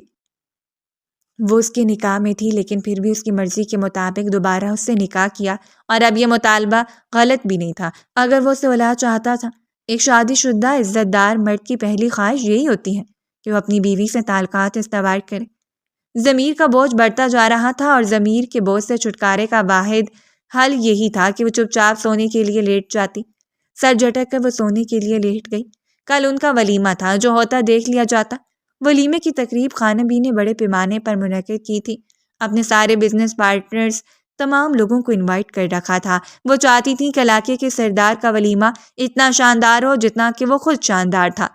وہ اس کے نکاح میں تھی، لیکن پھر بھی اس کی مرضی کے مطابق دوبارہ اس سے نکاح کیا، اور اب یہ مطالبہ غلط بھی نہیں تھا اگر وہ اسے اولاد چاہتا تھا۔ ایک شادی شدہ عزت دار مرد کی پہلی خواہش یہی ہوتی ہے کہ وہ اپنی بیوی سے تعلقات استوار کرے۔ ضمیر کا بوجھ بڑھتا جا رہا تھا، اور ضمیر کے بوجھ سے چھٹکارے کا واحد حل یہی تھا کہ وہ چپ چاپ سونے کے لیے لیٹ جاتی۔ سر جھٹک کر وہ سونے کے لیے لیٹ گئی۔ کل ان کا ولیمہ تھا، جو ہوتا دیکھ لیا جاتا۔ ولیمے کی تقریب خانہ بی نے بڑے پیمانے پر منعقد کی تھی، اپنے سارے بزنس پارٹنرز، تمام لوگوں کو انوائٹ کر رکھا تھا۔ وہ چاہتی تھی کہ علاقے کے سردار کا ولیمہ اتنا شاندار ہو جتنا کہ وہ خود شاندار تھا۔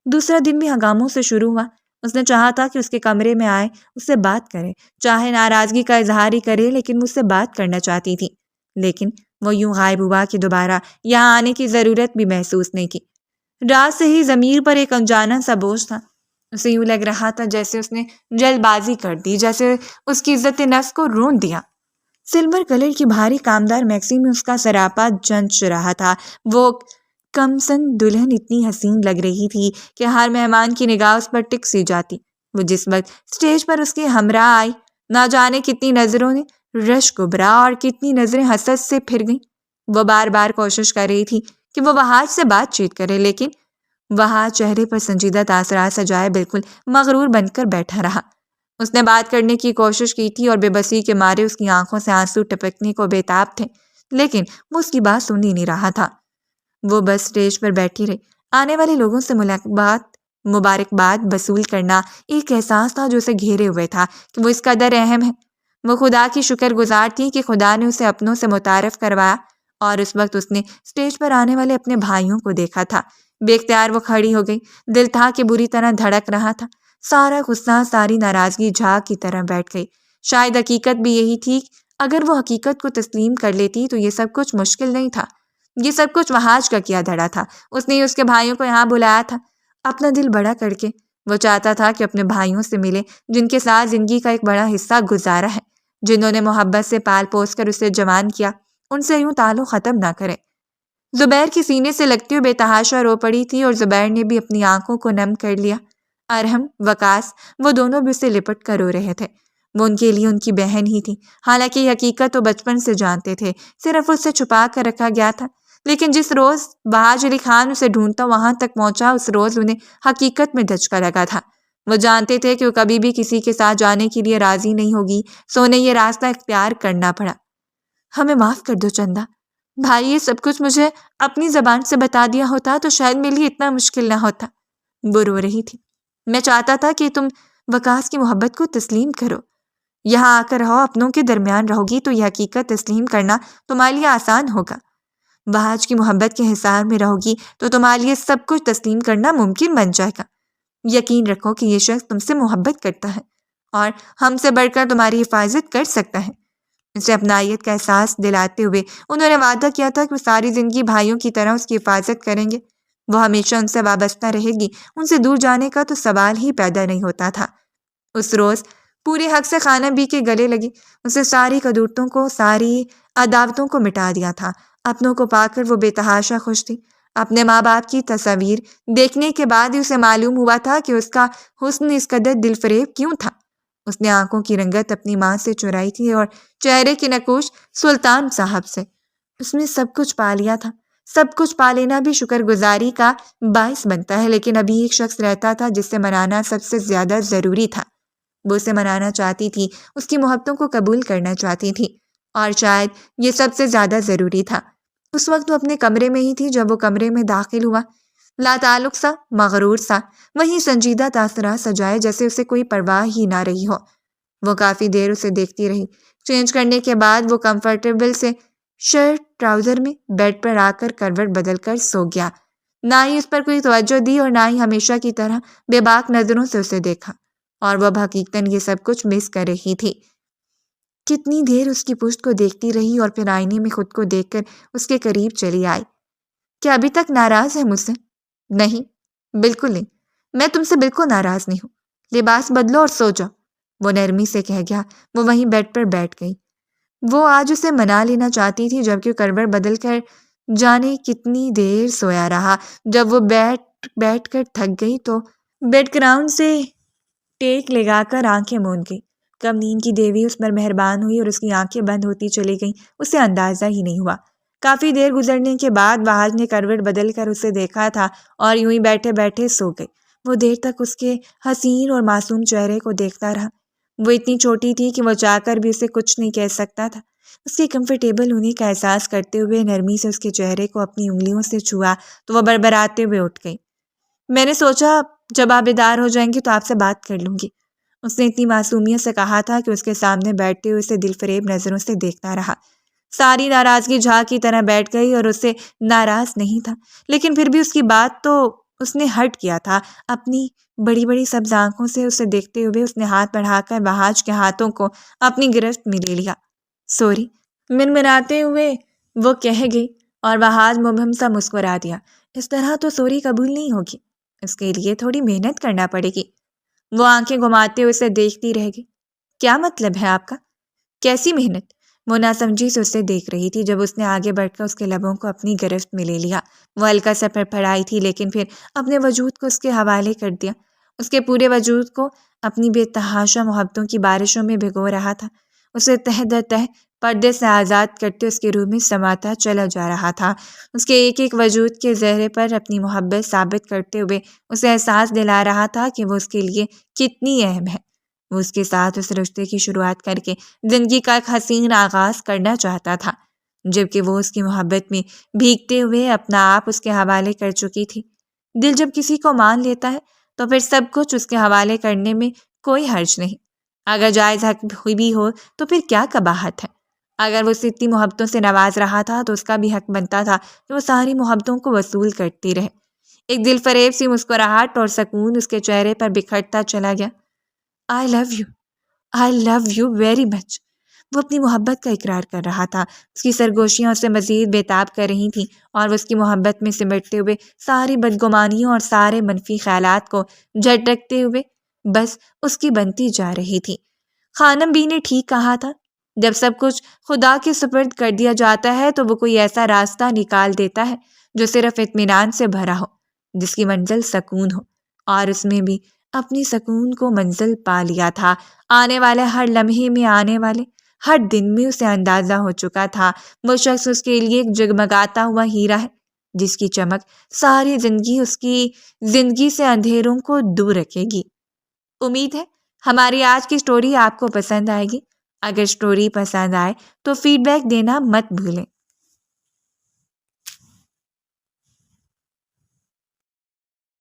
دوسرا دن بھی ہنگاموں سے شروع ہوا۔ اس نے چاہا تھا کہ اس کے کمرے میں آئے، اس سے بات کرے، چاہے ناراضگی کا اظہار ہی کرے، لیکن وہ اس سے بات کرنا چاہتی تھی۔ لیکن وہ یوں غائب ہوا کہ دوبارہ یہاں آنے کی ضرورت بھی محسوس نہیں کی۔ رات سے ہی ضمیر پر ایک انجانا سا بوجھ تھا۔ اسے یوں لگ رہا تھا جیسے اس نے جلد بازی کر دی، جیسے اس کی عزت نفس کو رون دیا۔ سلور کلر کی بھاری کامدار میکسی میں اس کا سراپا جنچ رہا تھا۔ وہ کمسن دلہن اتنی حسین لگ رہی تھی کہ ہر مہمان کی نگاہ اس پر ٹک سی جاتی۔ وہ جس وقت سٹیج پر اس کے ہمراہ آئی، نہ جانے کتنی نظروں نے رشک ابھرا اور کتنی نظریں حسد سے پھر گئیں۔ وہ بار بار کوشش کر رہی تھی کہ وہ وہاج سے بات چیت کرے، لیکن وہاج چہرے پر سنجیدہ تاثرات سجائے بالکل مغرور بن کر بیٹھا رہا۔ اس نے بات کرنے کی کوشش کی تھی اور بے بسی کے مارے اس کی آنکھوں سے آنسو ٹپکنے کو بےتاب تھے، لیکن وہ اس کی بات سن ہی نہیں رہا تھا۔ وہ بس سٹیج پر بیٹھی رہی۔ آنے والے لوگوں سے مبارکباد وصول کرنا ایک احساس تھا جو اسے گھیرے ہوئے تھا کہ وہ اس قدر اہم ہے۔ وہ خدا کی شکر گزار تھی کہ خدا نے اسے اپنوں سے متعارف کروایا، اور اس وقت اس نے سٹیج پر آنے والے اپنے بھائیوں کو دیکھا تھا۔ بے اختیار وہ کھڑی ہو گئی۔ دل تھا کہ بری طرح دھڑک رہا تھا۔ سارا غصہ، ساری ناراضگی جھاگ کی طرح بیٹھ گئی۔ شاید حقیقت بھی یہی تھی۔ اگر وہ حقیقت کو تسلیم کر لیتی تو یہ سب کچھ مشکل نہیں تھا۔ یہ سب کچھ وہاج کا کیا دھڑا تھا۔ اس نے اس کے بھائیوں کو یہاں بلایا تھا اپنا دل بڑا کر کے۔ وہ چاہتا تھا کہ اپنے بھائیوں سے ملے، جن کے ساتھ زندگی کا ایک بڑا حصہ گزارا ہے، جنہوں نے محبت سے پال پوس کر اسے جوان کیا، ان سے یوں تعلق ختم نہ کرے۔ زبیر کی سینے سے لگتی ہوئی بے تحاشا رو پڑی تھی، اور زبیر نے بھی اپنی آنکھوں کو نم کر لیا۔ ارحم، وقاص، وہ دونوں بھی اسے لپٹ کر رو رہے تھے۔ وہ ان کے لیے ان کی بہن ہی تھی، حالانکہ یہ حقیقت وہ بچپن سے جانتے تھے، صرف اس سے چھپا کر رکھا گیا تھا۔ لیکن جس روز وہاج علی خان اسے ڈھونڈتا وہاں تک پہنچا، اس روز انہیں حقیقت میں دھچکا لگا تھا۔ وہ جانتے تھے کہ وہ کبھی بھی کسی کے ساتھ جانے کے لیے راضی نہیں ہوگی، سو انہیں یہ راستہ اختیار کرنا پڑا۔ ہمیں معاف کر دو چندا بھائی، یہ سب کچھ مجھے اپنی زبان سے بتا دیا ہوتا تو شاید میرے لیے اتنا مشکل نہ ہوتا۔ وہ رو رہی تھی۔ میں چاہتا تھا کہ تم وقاص کی محبت کو تسلیم کرو۔ یہاں آ کر رہو، اپنوں کے درمیان رہو گی تو یہ حقیقت تسلیم کرنا تمہارے لیے آسان ہوگا۔ وہاج کی محبت کے حصار میں رہو گی تو تمہارے لیے سب کچھ تسلیم کرنا ممکن بن جائے گا۔ یقین رکھو کہ یہ شخص تم سے محبت کرتا ہے اور ہم سے بڑھ کر تمہاری حفاظت کر سکتا ہے۔ اسے اپنائیت کا احساس دلاتے ہوئے انہوں نے وعدہ کیا تھا کہ وہ ساری زندگی بھائیوں کی طرح اس کی حفاظت کریں گے۔ وہ ہمیشہ ان سے وابستہ رہے گی، ان سے دور جانے کا تو سوال ہی پیدا نہیں ہوتا تھا۔ اس روز پورے حق سے خانہ بی کے گلے لگی، اسے ساری قدورتوں کو، ساری عداوتوں کو مٹا دیا تھا۔ اپنوں کو پا کر وہ بے تحاشا خوش تھی۔ اپنے ماں باپ کی تصاویر دیکھنے کے بعد ہی اسے معلوم ہوا تھا کہ اس کا حسن اس قدر دل فریب کیوں تھا۔ اس نے آنکھوں کی رنگت اپنی ماں سے چرائی تھی اور چہرے کی نقوش سلطان صاحب سے۔ اس نے سب کچھ پا لیا تھا۔ سب کچھ پا لینا بھی شکر گزاری کا باعث بنتا ہے، لیکن ابھی ایک شخص رہتا تھا جس سے منانا سب سے زیادہ ضروری تھا۔ وہ اسے منانا چاہتی تھی، اس کی محبتوں کو قبول کرنا چاہتی تھی، اور شاید یہ سب سے زیادہ ضروری تھا۔ اس وقت وہ اپنے کمرے میں ہی تھی۔ جب وہ کمرے میں داخل ہوا، لا تعلق سا، مغرور سا، وہیں سنجیدہ تاثرات سجائے جیسے اسے کوئی پرواہ ہی نہ رہی ہو۔ وہ کافی دیر اسے دیکھتی رہی۔ چینج کرنے کے بعد وہ کمفرٹیبل سے شرٹ ٹراؤزر میں بیڈ پر آ کر کروٹ بدل کر سو گیا۔ نہ ہی اس پر کوئی توجہ دی اور نہ ہی ہمیشہ کی طرح بے باک نظروں سے اسے دیکھا، اور وہ اب حقیقتاً یہ سب کچھ مس کر رہی تھی۔ کتنی دیر اس کی پشت کو دیکھتی رہی اور پھر آئینے میں خود کو دیکھ کر اس کے قریب چلی آئی۔ کیا ابھی تک ناراض ہے مجھ سے؟ نہیں، بالکل نہیں، میں تم سے بالکل ناراض نہیں ہوں، لباس بدلو اور سو جاؤ، وہ نرمی سے کہہ گیا۔ وہ وہیں بیڈ پر بیٹھ گئی۔ وہ آج اسے منا لینا چاہتی تھی، جبکہ کروٹ بدل کر جانے کتنی دیر سویا رہا۔ جب وہ بیٹھ کر تھک گئی تو بیڈ گراؤنڈ سے ٹیک لگا کر آنکھیں موند گئی۔ کب نیند کی دیوی اس پر مہربان ہوئی اور اس کی آنکھیں بند ہوتی چلی گئیں، اسے اندازہ ہی نہیں ہوا۔ کافی دیر گزرنے کے بعد بہاج نے کروٹ بدل کر اسے دیکھا تھا اور یوں ہی بیٹھے بیٹھے سو گئی۔ وہ دیر تک اس کے حسین اور معصوم چہرے کو دیکھتا رہا۔ وہ اتنی چھوٹی تھی کہ وہ چاہ کر بھی اسے کچھ نہیں کہہ سکتا تھا۔ اس کے کمفرٹیبل ہونے کا احساس کرتے ہوئے نرمی سے اس کے چہرے کو اپنی انگلیوں سے چھوا تو وہ بڑبڑاتے ہوئے اٹھ گئی۔ میں نے سوچا جب آپ بیدار ہو جائیں گی تو آپ سے بات کر لوں گی، اس نے اتنی معصومیت سے کہا تھا کہ اس کے سامنے بیٹھتے ہوئے اسے دل فریب نظروں سے دیکھتا رہا۔ ساری ناراضگی جھاگ کی طرح بیٹھ گئی اور اسے ناراض نہیں تھا، لیکن پھر بھی اس کی بات تو اس نے ہٹ کیا تھا۔ اپنی بڑی بڑی سبز آنکھوں سے اسے دیکھتے ہوئے اس نے ہاتھ بڑھا کر بہاج کے ہاتھوں کو اپنی گرفت میں لے لیا۔ سوری، منمناتے ہوئے وہ کہہ گئی اور بہاج مبہم سا مسکرا دیا۔ اس طرح تو سوری قبول نہیں ہوگی، اس کے لیے تھوڑی محنت کرنا پڑے گی۔ وہ آنکھیں گھماتے ہوئے اسے دیکھتی رہ گئی۔ کیا مطلب ہے آپ کا؟ کیسی محنت؟ وہ ناسمجھی سے اسے دیکھ رہی تھی جب اس نے آگے بڑھ کر اس کے لبوں کو اپنی گرفت میں لے لیا۔ وہ ہلکا سا پھڑپھڑائی تھی، لیکن پھر اپنے وجود کو اس کے حوالے کر دیا۔ اس کے پورے وجود کو اپنی بے تحاشا محبتوں کی بارشوں میں بھگو رہا تھا۔ اسے تہ در تہ پردے سے آزاد کرتے اس کے روح میں سماتا چلا جا رہا تھا، اس کے ایک ایک وجود کے زہرے پر اپنی محبت ثابت کرتے ہوئے اسے احساس دلا رہا تھا کہ وہ اس کے لیے کتنی اہم ہے۔ وہ اس کے ساتھ اس رشتے کی شروعات کر کے زندگی کا ایک حسین آغاز کرنا چاہتا تھا، جبکہ وہ اس کی محبت میں بھیگتے ہوئے اپنا آپ اس کے حوالے کر چکی تھی۔ دل جب کسی کو مان لیتا ہے تو پھر سب کچھ اس کے حوالے کرنے میں کوئی حرج نہیں۔ اگر جائز حق بھی ہو تو پھر کیا قباحت ہے؟ اگر وہ اسے اتنی محبتوں سے نواز رہا تھا تو اس کا بھی حق بنتا تھا کہ وہ ساری محبتوں کو وصول کرتی رہے۔ ایک دل فریب سی مسکراہٹ اور سکون اس کے چہرے پر بکھرتا چلا گیا۔ I love you very much۔ وہ اپنی محبت کا اقرار کر رہا تھا۔ اس کی سرگوشیاں اسے مزید بےتاب کر رہی تھیں اور وہ اس کی محبت میں سمٹتے ہوئے ساری بدگمانیوں اور سارے منفی خیالات کو جھٹکتے ہوئے بس اس کی بنتی جا رہی تھی۔ خانم بی نے ٹھیک کہا تھا، جب سب کچھ خدا کے سپرد کر دیا جاتا ہے تو وہ کوئی ایسا راستہ نکال دیتا ہے جو صرف اطمینان سے بھرا ہو، جس کی منزل سکون ہو، اور اس میں بھی اپنی سکون کو منزل پا لیا تھا۔ آنے والے ہر لمحے میں، آنے والے ہر دن میں اسے اندازہ ہو چکا تھا وہ شخص اس کے لیے ایک جگمگاتا ہوا ہیرا ہے، جس کی چمک ساری زندگی اس کی زندگی سے اندھیروں کو دور رکھے گی۔ امید ہے ہماری آج کی سٹوری آپ کو پسند آئے گی۔ اگر سٹوری پسند آئے تو فیڈ بیک دینا مت بھولیں۔